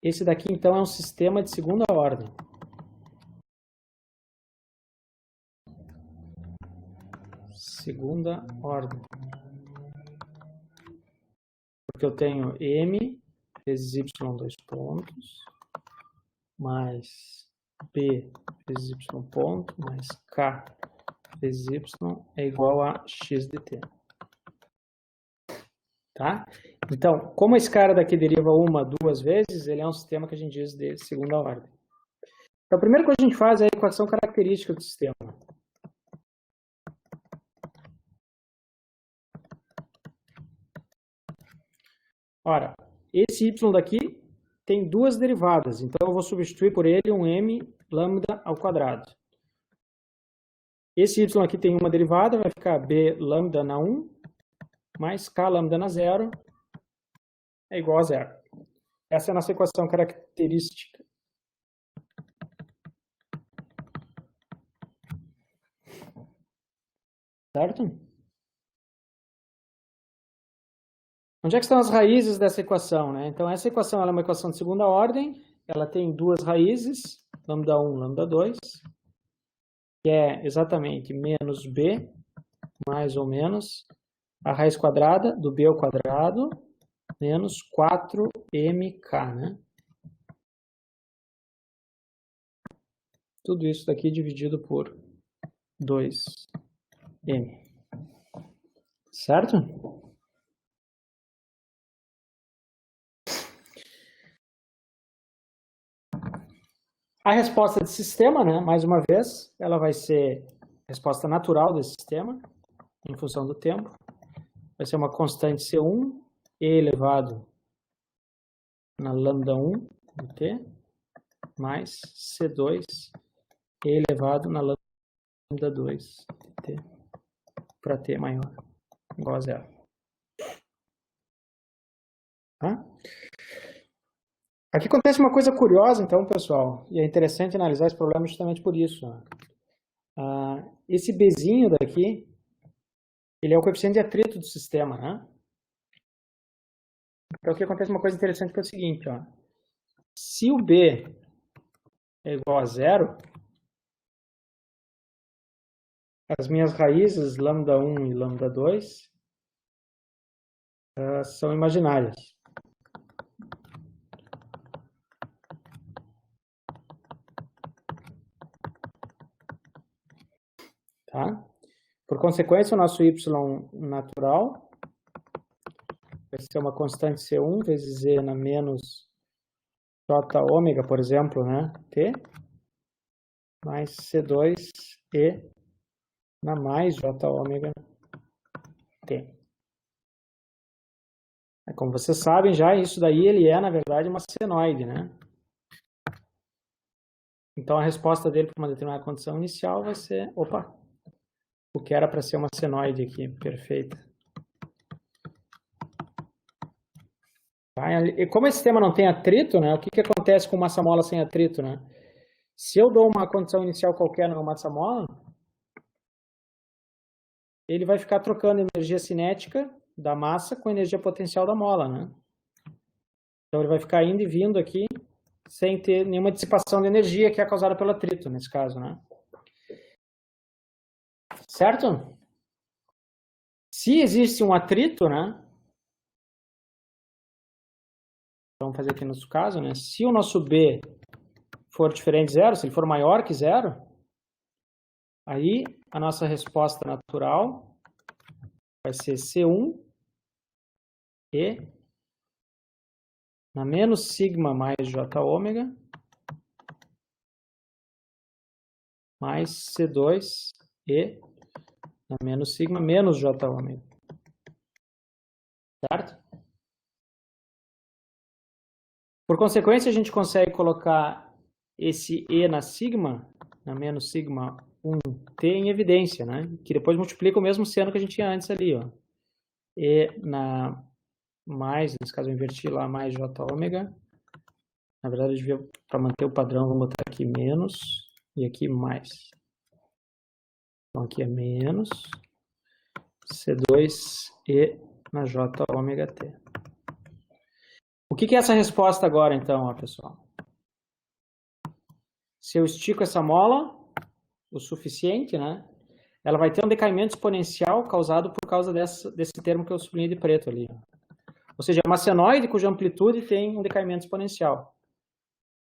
Esse daqui, então, é um sistema de segunda ordem. Segunda ordem. Porque eu tenho m vezes y, dois pontos, mais b vezes y ponto, mais k vezes y é igual a x de t. Tá? Então, como esse cara daqui deriva uma, duas vezes, ele é um sistema que a gente diz de segunda ordem. Então, a primeira coisa que a gente faz é a equação característica do sistema. Ora, esse y daqui tem duas derivadas, então eu vou substituir por ele um m lambda ao quadrado. Esse y aqui tem uma derivada, vai ficar b lambda na 1 mais k lambda na 0 é igual a 0. Essa é a nossa equação característica. Certo? Onde é que estão as raízes dessa equação, né? Então, essa equação ela é uma equação de segunda ordem, ela tem duas raízes, lambda 1, lambda 2, que é exatamente menos b, mais ou menos, a raiz quadrada do b ao quadrado, menos 4mk, né? Tudo isso daqui dividido por 2m. Certo? A resposta de sistema, né, mais uma vez, ela vai ser a resposta natural desse sistema, em função do tempo. Vai ser uma constante C1, e elevado na lambda 1 de t, mais C2, e elevado na lambda 2 de t, para t maior, igual a zero. Tá? Aqui acontece uma coisa curiosa, então, pessoal, e é interessante analisar esse problema justamente por isso. Esse Bzinho daqui, ele é o coeficiente de atrito do sistema, né? Então, aqui acontece uma coisa interessante que é o seguinte, ó. Se o B é igual a zero, as minhas raízes, lambda 1 e lambda 2, são imaginárias. Tá? Por consequência, o nosso y natural vai ser uma constante C1 vezes Z na menos J ômega, por exemplo, né? T, mais C2E na mais J ômega T. Como vocês sabem já, isso daí ele é, na verdade, uma senoide, né? Então, a resposta dele para uma determinada condição inicial vai ser... Opa! O que era para ser uma senoide aqui, perfeita. E como esse sistema não tem atrito, né? O que acontece com massa-mola sem atrito, né? Se eu dou uma condição inicial qualquer no massa-mola, ele vai ficar trocando energia cinética da massa com energia potencial da mola, né? Então ele vai ficar indo e vindo aqui sem ter nenhuma dissipação de energia que é causada pelo atrito, nesse caso, né? Certo? Se existe um atrito, né? Vamos fazer aqui no nosso caso, né? Se o nosso B for diferente de zero, se ele for maior que zero, aí a nossa resposta natural vai ser C1 e na menos sigma mais J ômega mais C2E na menos sigma menos J ômega. Certo? Por consequência, a gente consegue colocar esse E na sigma, na menos sigma 1T em evidência, né? Que depois multiplica o mesmo seno que a gente tinha antes ali, ó. E na mais, nesse caso eu inverti lá, mais J ômega. Na verdade, eu devia, para manter o padrão, vou botar aqui menos e aqui mais. Então, aqui é menos C2E na J ômega T. O que é essa resposta agora, então, ó, pessoal? Se eu estico essa mola o suficiente, né? Ela vai ter um decaimento exponencial causado por causa desse termo que eu sublinhei de preto ali. Ou seja, é uma senoide cuja amplitude tem um decaimento exponencial.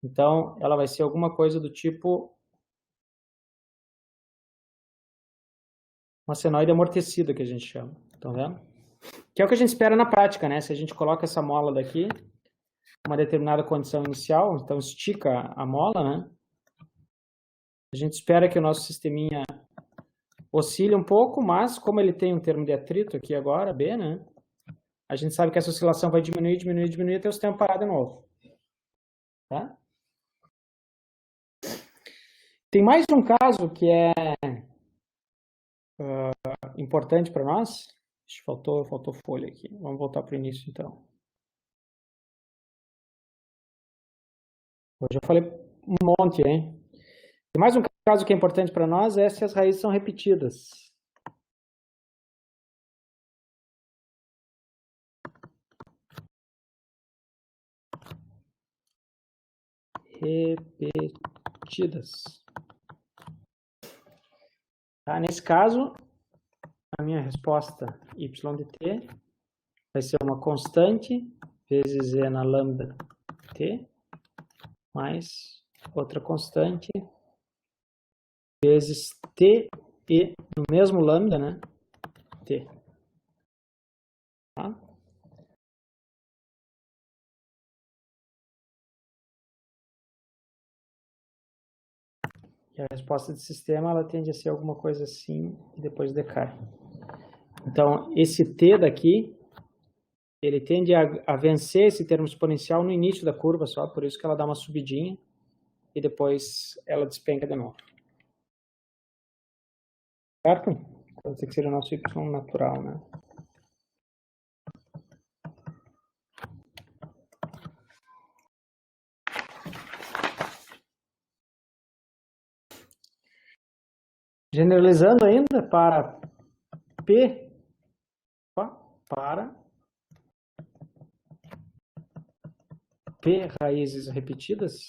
Então, ela vai ser alguma coisa do tipo uma senoide amortecida, que a gente chama. Estão vendo? Que é o que a gente espera na prática, né? Se a gente coloca essa mola daqui, uma determinada condição inicial, então estica a mola, né? A gente espera que o nosso sisteminha oscile um pouco, mas como ele tem um termo de atrito aqui agora, B, né? A gente sabe que essa oscilação vai diminuir, diminuir, diminuir até o sistema parar de novo. Tá? Tem mais um caso que é importante para nós. Faltou folha aqui. Vamos voltar para o início, então. Eu já falei um monte, hein? Tem mais um caso que é importante para nós, é se as raízes são repetidas. Repetidas. Tá? Nesse caso, a minha resposta y de t vai ser uma constante vezes e na lambda t mais outra constante vezes t e no mesmo lambda, né? T. Tá? E a resposta de sistema ela tende a ser alguma coisa assim e depois decai. Então, esse t daqui, ele tende a vencer esse termo exponencial no início da curva só, por isso que ela dá uma subidinha e depois ela despenca de novo. Certo? Então, esse aqui seria o nosso y natural, né? Generalizando ainda para P, para P raízes repetidas,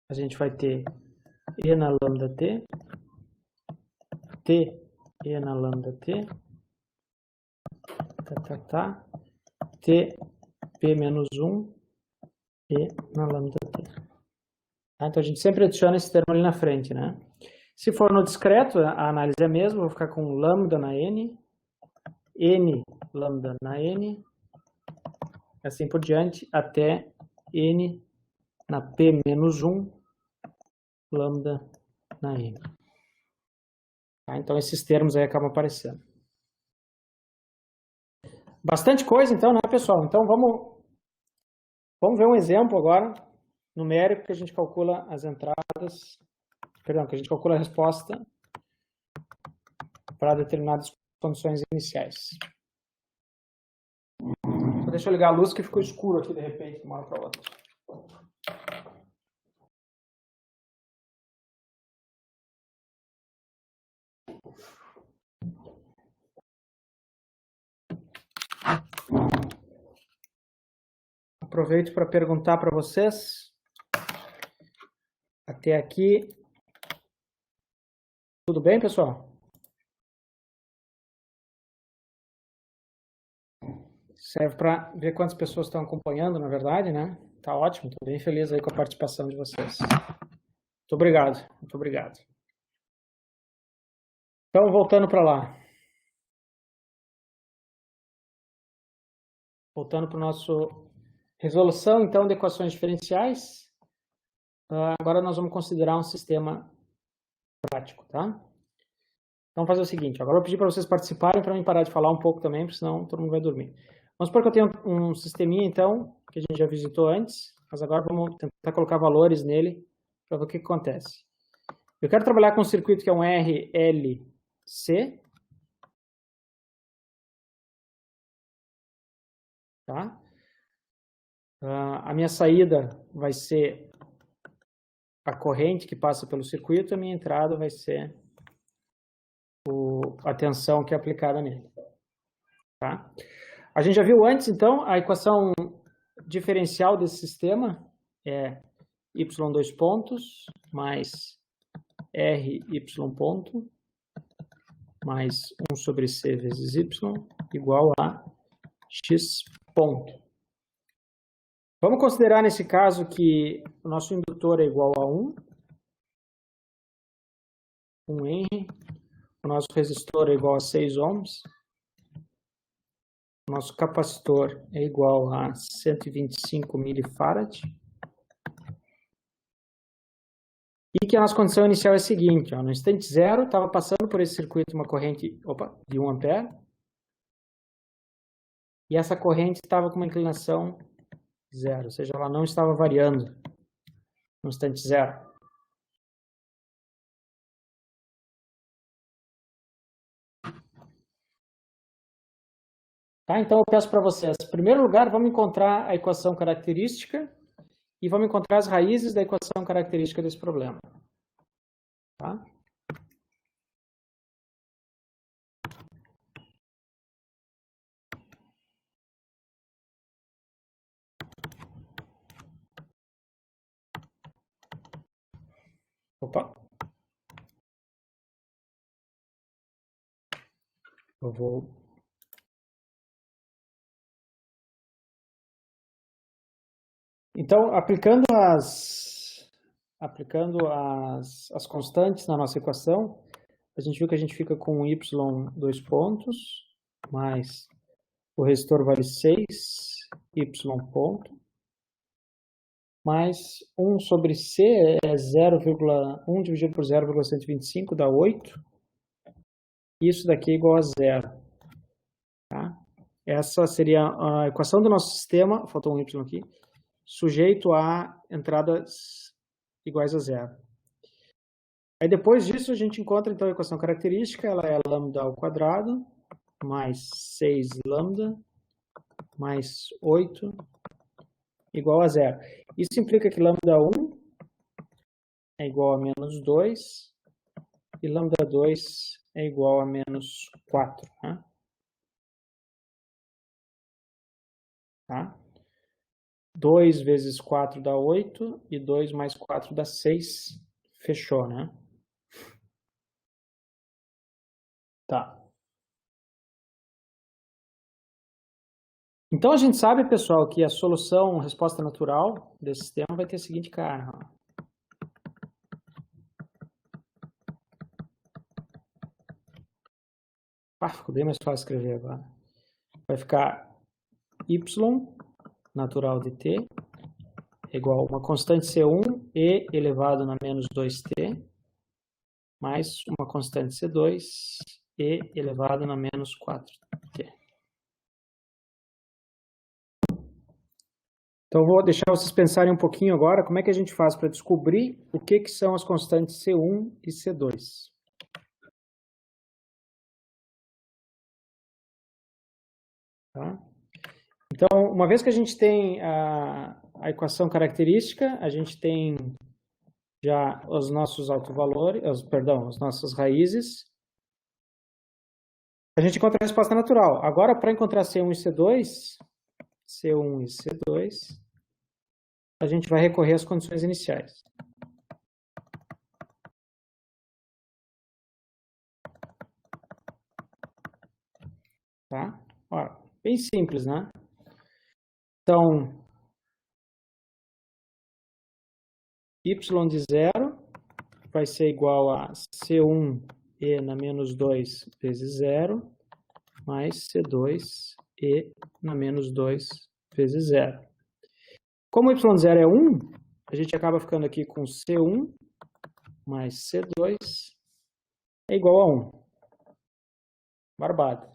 a gente vai ter E na lambda T, T, E na lambda T, T, P menos 1, E na lambda T. Tá? Então, a gente sempre adiciona esse termo ali na frente, né? Se for no discreto, a análise é a mesma, vou ficar com lambda na N, N lambda na N, assim por diante, até N na P menos 1, lambda na N. Tá? Então, esses termos aí acabam aparecendo. Bastante coisa, então, né, pessoal? Então, vamos ver um exemplo agora, numérico, que a gente calcula as entradas, perdão, que a gente calcula a resposta para determinadas condições iniciais. Só deixa eu ligar a luz que ficou escuro aqui, de repente, de uma hora para outra. Aproveito para perguntar para vocês, até aqui, tudo bem, pessoal? Serve para ver quantas pessoas estão acompanhando, na verdade, né? Tá ótimo, estou bem feliz aí com a participação de vocês. Muito obrigado, muito obrigado. Então, voltando para lá. Voltando para o nosso resolução, então, de equações diferenciais. Agora nós vamos considerar um sistema prático, tá? Então, vamos fazer o seguinte. Agora eu vou pedir para vocês participarem para mim parar de falar um pouco também, porque senão todo mundo vai dormir. Vamos supor que eu tenho um sisteminha, então, que a gente já visitou antes, mas agora vamos tentar colocar valores nele para ver o que acontece. Eu quero trabalhar com um circuito que é um RLC, tá? A minha saída vai ser a corrente que passa pelo circuito, a minha entrada vai ser a tensão que é aplicada nele. Tá? A gente já viu antes, então, a equação diferencial desse sistema é y2 pontos mais ry ponto mais 1 sobre c vezes y igual a x ponto. Vamos considerar nesse caso que o nosso indutor é igual a 1 Henry, o nosso resistor é igual a 6 ohms, o nosso capacitor é igual a 125 milifarad, e que a nossa condição inicial é a seguinte, ó, no instante zero estava passando por esse circuito uma corrente de 1 ampere, e essa corrente estava com uma inclinação zero, ou seja, ela não estava variando no instante zero. Tá? Então eu peço para vocês, em primeiro lugar, vamos encontrar a equação característica e vamos encontrar as raízes da equação característica desse problema. Tá? Opa. Eu vou... Então, aplicando as constantes na nossa equação, a gente viu que a gente fica com y 2 pontos, mais o resistor vale 6, y ponto, mais 1 sobre c é 0,1 dividido por 0,125 dá 8. Isso daqui é igual a zero. Tá? Essa seria a equação do nosso sistema, faltou um y aqui, sujeito a entradas iguais a zero. Aí depois disso a gente encontra então a equação característica, ela é lambda ao quadrado, mais 6 lambda, mais 8, igual a zero. Isso implica que lambda 1 é igual a menos 2, e lambda 2 é igual a menos 4. Né? Tá? 2 vezes 4 dá 8, e 2 mais 4 dá 6. Fechou, né? Tá. Então, a gente sabe, pessoal, que a solução, resposta natural desse sistema vai ter a seguinte cara. Ficou bem mais fácil escrever agora. Vai ficar y natural de t igual a uma constante C1 e elevado na menos 2t mais uma constante C2 e elevado na menos 4t. Então, vou deixar vocês pensarem um pouquinho agora como é que a gente faz para descobrir o que são as constantes C1 e C2. Tá? Então, uma vez que a gente tem a equação característica, a gente tem já os nossos autovalores, as nossas raízes, a gente encontra a resposta natural. Agora, para encontrar C1 e C2, C1 e C2, a gente vai recorrer às condições iniciais. Tá? Ó, bem simples, né? Então, y de zero vai ser igual a C1e na menos 2 vezes zero, mais C2 e na menos 2 vezes 0. Como y0 é 1, a gente acaba ficando aqui com C1 mais C2 é igual a 1. Barbado.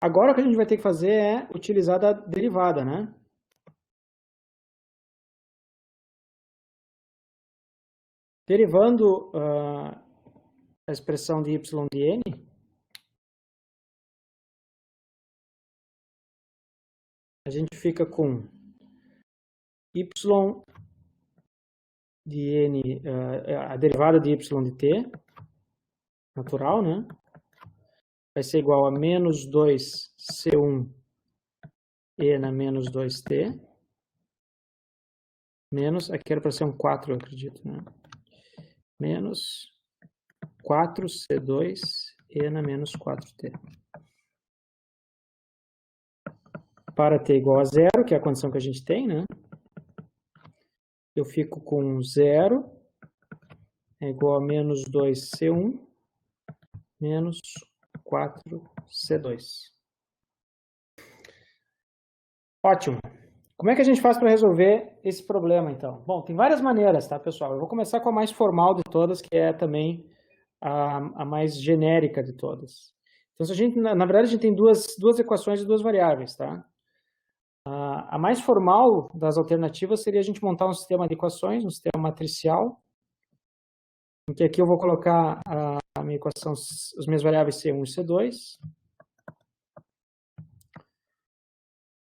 Agora o que a gente vai ter que fazer é utilizar a derivada, né? Derivando a expressão de y de n, a gente fica com y de n, a derivada de y de t, natural, né? Vai ser igual a menos 2c1 e na menos 2t, menos, aqui era para ser um 4, eu acredito, né? Menos 4c2 e na menos 4t. Para t igual a 0, que é a condição que a gente tem, né? Eu fico com 0 é igual a menos 2c1 menos 4c2. Ótimo. Como é que a gente faz para resolver esse problema, então? Bom, tem várias maneiras, tá, pessoal? Eu vou começar com a mais formal de todas, que é também a mais genérica de todas. Então, se a gente, na verdade, a gente tem duas equações e duas variáveis, tá? A mais formal das alternativas seria a gente montar um sistema de equações, um sistema matricial, em que aqui eu vou colocar a minha equação, as minhas variáveis C1 e C2.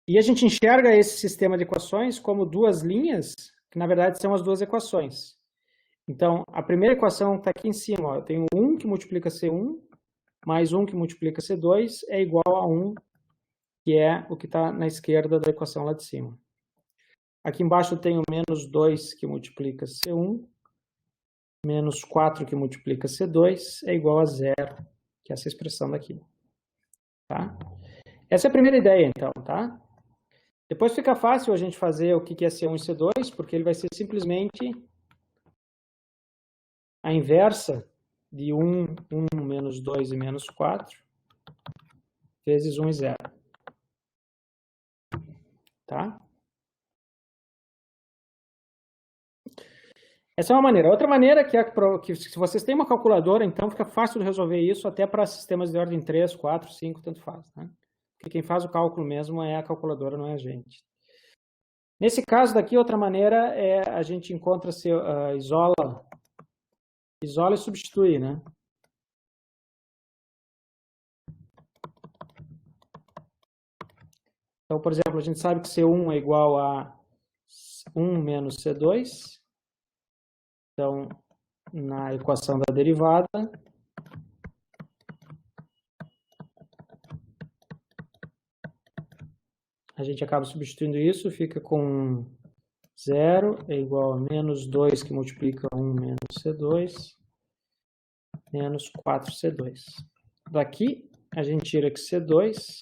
E a gente enxerga esse sistema de equações como duas linhas, que na verdade são as duas equações. Então, a primeira equação está aqui em cima. Ó. Eu tenho 1 que multiplica C1, mais 1 que multiplica C2, é igual a 1, que é o que está na esquerda da equação lá de cima. Aqui embaixo eu tenho menos 2 que multiplica C1, menos 4 que multiplica C2, é igual a 0, que é essa expressão daqui. Tá? Essa é a primeira ideia, então, tá? Depois fica fácil a gente fazer o que é C1 e C2, porque ele vai ser simplesmente a inversa de 1, 1 menos 2 e menos 4, vezes 1 e 0. Tá? Essa é uma maneira. Outra maneira que se vocês têm uma calculadora, então fica fácil de resolver isso até para sistemas de ordem 3, 4, 5, tanto faz. Né? Porque quem faz o cálculo mesmo é a calculadora, não é a gente. Nesse caso daqui, outra maneira é a gente encontra, isola e substitui, né? Então, por exemplo, a gente sabe que C1 é igual a 1 menos C2. Então, na equação da derivada, a gente acaba substituindo isso, fica com 0 é igual a menos 2 que multiplica 1 menos C2, menos 4C2. Daqui, a gente tira que C2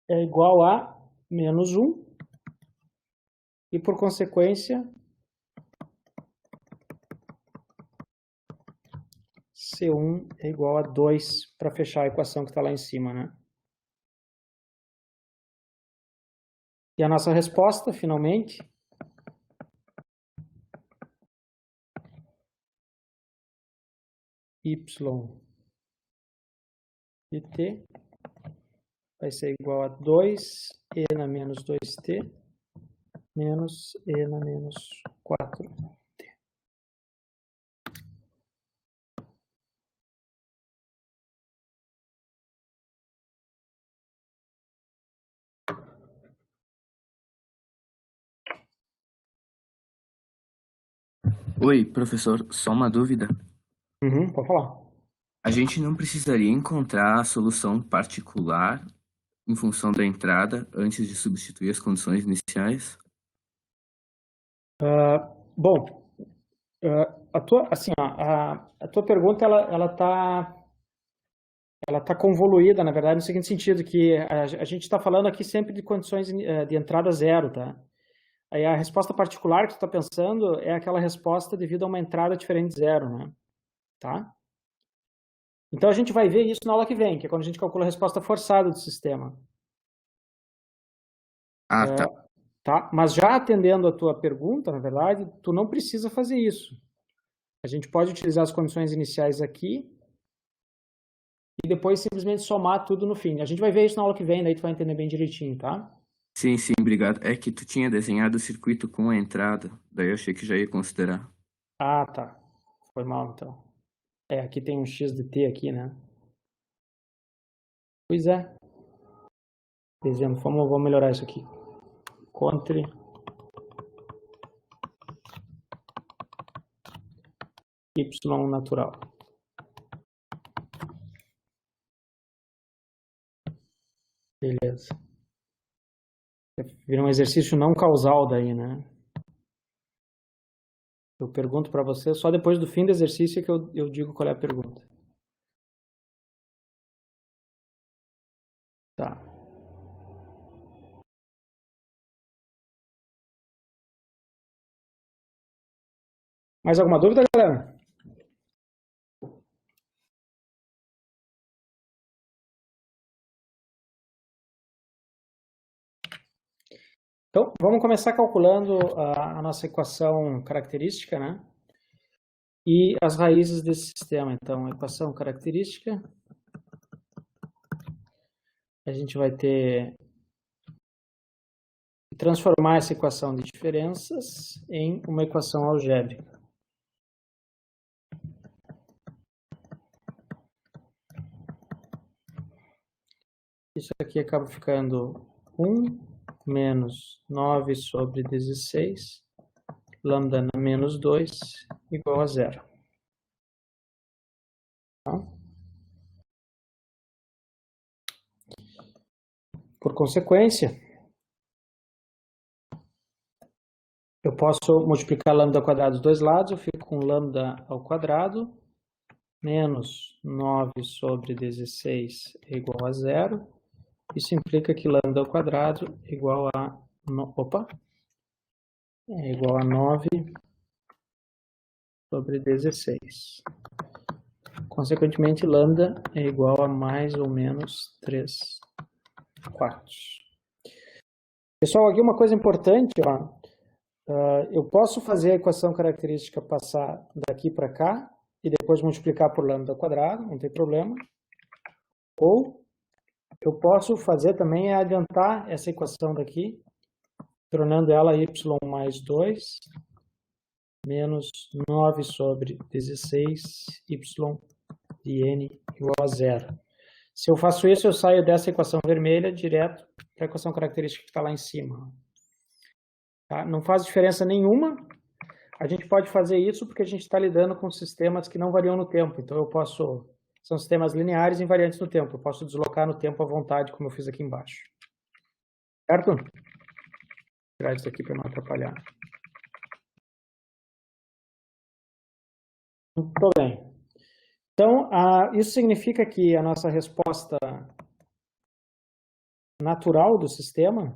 é igual a menos 1, e por consequência, C1 é igual a 2 para fechar a equação que está lá em cima, né? E a nossa resposta, finalmente, y de t vai ser igual a 2e na menos 2t menos e na menos 4t. Oi, professor, só uma dúvida. Pode falar. A gente não precisaria encontrar a solução particular em função da entrada antes de substituir as condições iniciais? Bom, a tua pergunta ela tá convoluída, na verdade, no seguinte sentido, que a gente está falando aqui sempre de condições de entrada zero, tá? Aí a resposta particular que tu está pensando é aquela resposta devido a uma entrada diferente de zero, né? Tá? Então, a gente vai ver isso na aula que vem, que é quando a gente calcula a resposta forçada do sistema. Ah, tá. Tá? Mas já atendendo a tua pergunta, na verdade, tu não precisa fazer isso. A gente pode utilizar as condições iniciais aqui e depois simplesmente somar tudo no fim. A gente vai ver isso na aula que vem, daí tu vai entender bem direitinho, tá? Sim, sim, obrigado. É que tu tinha desenhado o circuito com a entrada, daí eu achei que já ia considerar. Ah, tá. Foi mal, então. Aqui tem um x de t aqui, né? Pois é. Dizendo, vamos melhorar isso aqui. Contre y natural. Beleza. Vira um exercício não causal daí, né? Eu pergunto para você só depois do fim do exercício que eu digo qual é a pergunta. Tá. Mais alguma dúvida, galera? Então, vamos começar calculando a nossa equação característica, né? E as raízes desse sistema. Então, a equação característica, a gente vai ter que transformar essa equação de diferenças em uma equação algébrica. Isso aqui acaba ficando 1 menos 9 sobre 16, lambda na menos 2, igual a 0. Tá? Por consequência, eu posso multiplicar lambda ao quadrado dos dois lados, eu fico com lambda ao quadrado, menos 9 sobre 16 é igual a 0. Isso implica que lambda ao quadrado é igual a... é igual a 9 sobre 16. Consequentemente, lambda é igual a mais ou menos 3 quartos. Pessoal, aqui uma coisa importante, ó. Eu posso fazer a equação característica passar daqui para cá e depois multiplicar por lambda ao quadrado, não tem problema. Ou eu posso fazer também adiantar essa equação daqui, tornando ela y mais 2 menos 9 sobre 16 y de n igual a 0. Se eu faço isso, eu saio dessa equação vermelha direto para a equação característica que está lá em cima. Tá? Não faz diferença nenhuma. A gente pode fazer isso porque a gente está lidando com sistemas que não variam no tempo. Então, são sistemas lineares invariantes no tempo. Eu posso deslocar no tempo à vontade, como eu fiz aqui embaixo. Certo? Vou tirar isso aqui para não atrapalhar. Muito bem. Então, isso significa que a nossa resposta natural do sistema,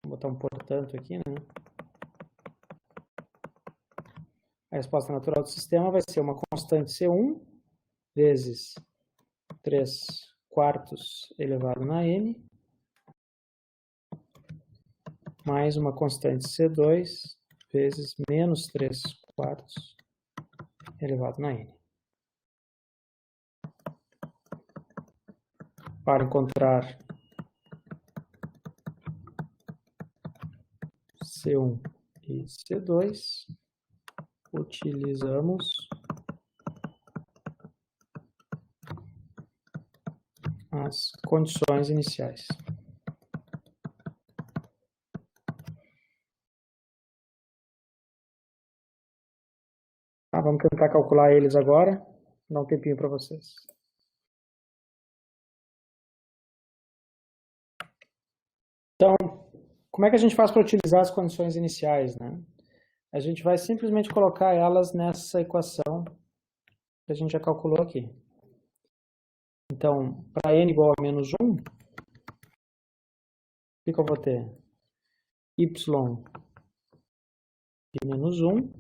vou botar um portanto aqui, né? A resposta natural do sistema vai ser uma constante C1 vezes 3 quartos elevado na n, mais uma constante C2 vezes menos 3 quartos elevado na n. Para encontrar C1 e C2, utilizamos as condições iniciais. Tá, vamos tentar calcular eles agora. Vou dar um tempinho para vocês. Então, como é que a gente faz para utilizar as condições iniciais, né? A gente vai simplesmente colocar elas nessa equação que a gente já calculou aqui. Então, para n igual a menos 1, o que eu vou ter? Y de menos 1,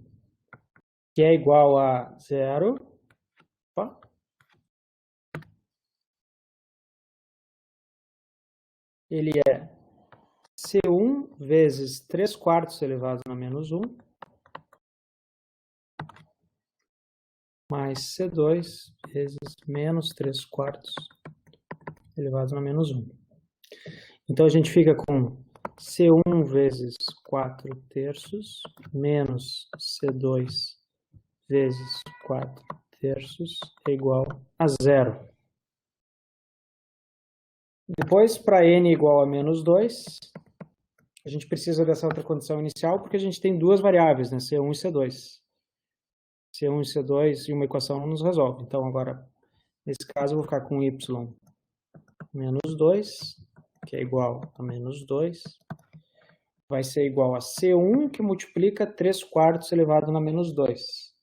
que é igual a 0. Opa. ele é C1 vezes 3/4 elevado a menos 1, mais C2 vezes menos 3/4 elevado a menos 1. Então, a gente fica com C1 vezes 4/3 menos C2 vezes 4/3 é igual a 0. Depois, para n igual a menos 2, a gente precisa dessa outra condição inicial, porque a gente tem duas variáveis, né? C1 e C2. C1 e C2 e uma equação não nos resolve. Então, agora, nesse caso, eu vou ficar com y menos 2, que é igual a menos 2. Vai ser igual a C1, que multiplica 3/4 elevado a menos 2.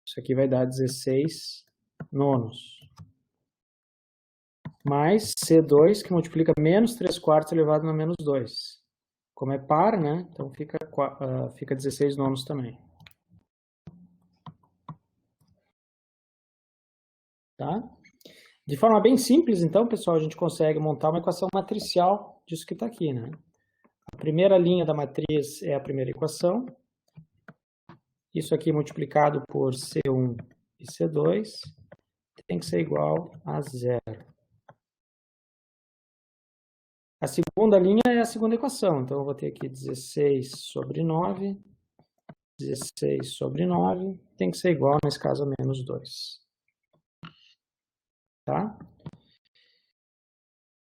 Isso aqui vai dar 16 nonos. Mais C2, que multiplica menos 3/4 elevado a menos 2. Como é par, né? Então fica 16 nonos também. Tá? De forma bem simples, então, pessoal, a gente consegue montar uma equação matricial disso que está aqui, né? A primeira linha da matriz é a primeira equação. Isso aqui multiplicado por C1 e C2 tem que ser igual a 0. A segunda linha é a segunda equação. Então, eu vou ter aqui 16 sobre 9. 16 sobre 9 tem que ser igual, nesse caso, a menos 2. Tá?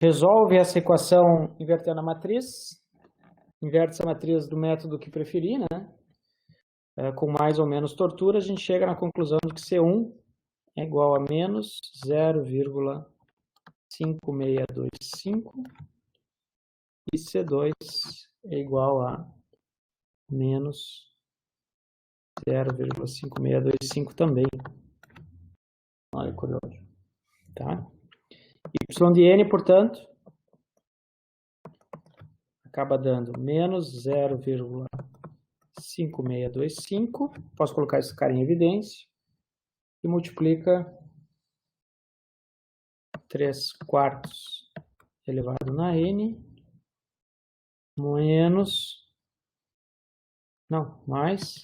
Resolve essa equação invertendo a matriz. Inverte essa matriz do método que preferir, né? Com mais ou menos tortura, a gente chega na conclusão de que C1 é igual a menos 0,5625 e C2 é igual a menos 0,5625 também. Olha que curioso. Tá? Y de n, portanto, acaba dando menos 0,5625. Posso colocar esse cara em evidência. E multiplica 3/4 elevado na n mais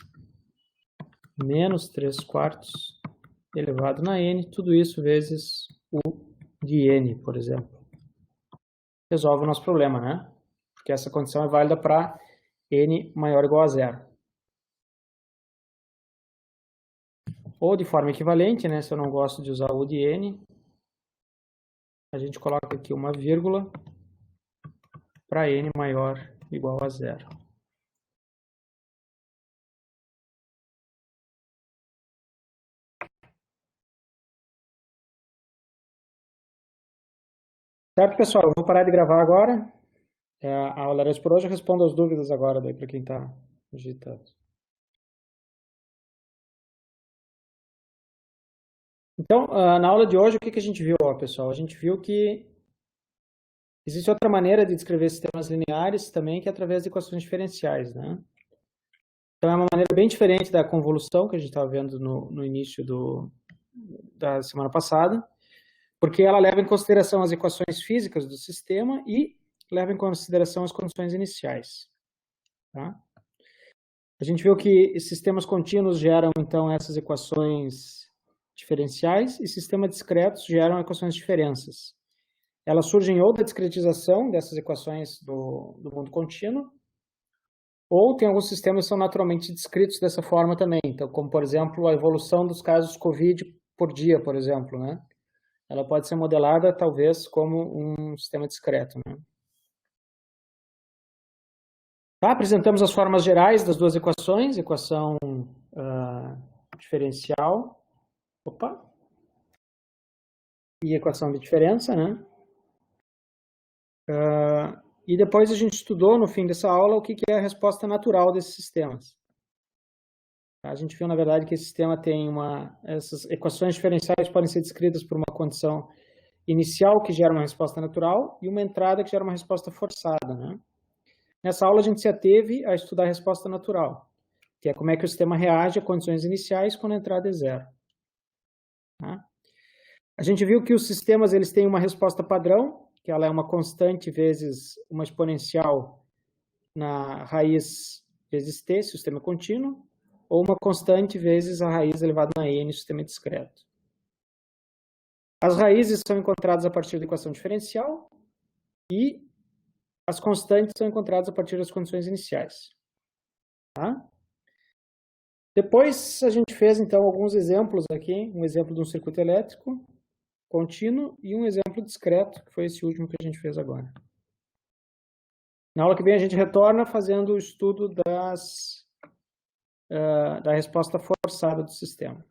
menos 3/4 elevado na n, tudo isso vezes u de n, por exemplo. Resolve o nosso problema, né? Porque essa condição é válida para n maior ou igual a 0. Ou de forma equivalente, né? Se eu não gosto de usar u de n, a gente coloca aqui uma vírgula para n maior ou igual a 0. Certo, pessoal? Eu vou parar de gravar agora. A aula era por hoje. Eu respondo as dúvidas agora daí para quem está digitando. Então, na aula de hoje, o que a gente viu, pessoal? A gente viu que existe outra maneira de descrever sistemas lineares também, que é através de equações diferenciais, né? Então, é uma maneira bem diferente da convolução que a gente estava vendo no início da semana passada, porque ela leva em consideração as equações físicas do sistema e leva em consideração as condições iniciais. Tá? A gente viu que sistemas contínuos geram, então, essas equações diferenciais e sistemas discretos geram equações de diferenças. Elas surgem ou da discretização dessas equações do mundo contínuo, ou tem alguns sistemas que são naturalmente descritos dessa forma também. Então, como, por exemplo, a evolução dos casos COVID por dia, por exemplo, né? Ela pode ser modelada, talvez, como um sistema discreto, né? Tá, apresentamos as formas gerais das duas equações, equação diferencial, e equação de diferença, né? E depois a gente estudou, no fim dessa aula, o que é a resposta natural desses sistemas. A gente viu, na verdade, que esse sistema tem essas equações diferenciais podem ser descritas por uma condição inicial que gera uma resposta natural e uma entrada que gera uma resposta forçada, né? Nessa aula a gente se ateve a estudar a resposta natural, que é como é que o sistema reage a condições iniciais quando a entrada é 0. Tá? A gente viu que os sistemas eles têm uma resposta padrão, que ela é uma constante vezes uma exponencial na raiz vezes t, sistema contínuo, ou uma constante vezes a raiz elevada a n, sistema discreto. As raízes são encontradas a partir da equação diferencial e as constantes são encontradas a partir das condições iniciais. Tá? Depois a gente fez, então, alguns exemplos aqui. Um exemplo de um circuito elétrico contínuo e um exemplo discreto, que foi esse último que a gente fez agora. Na aula que vem a gente retorna fazendo o estudo da resposta forçada do sistema.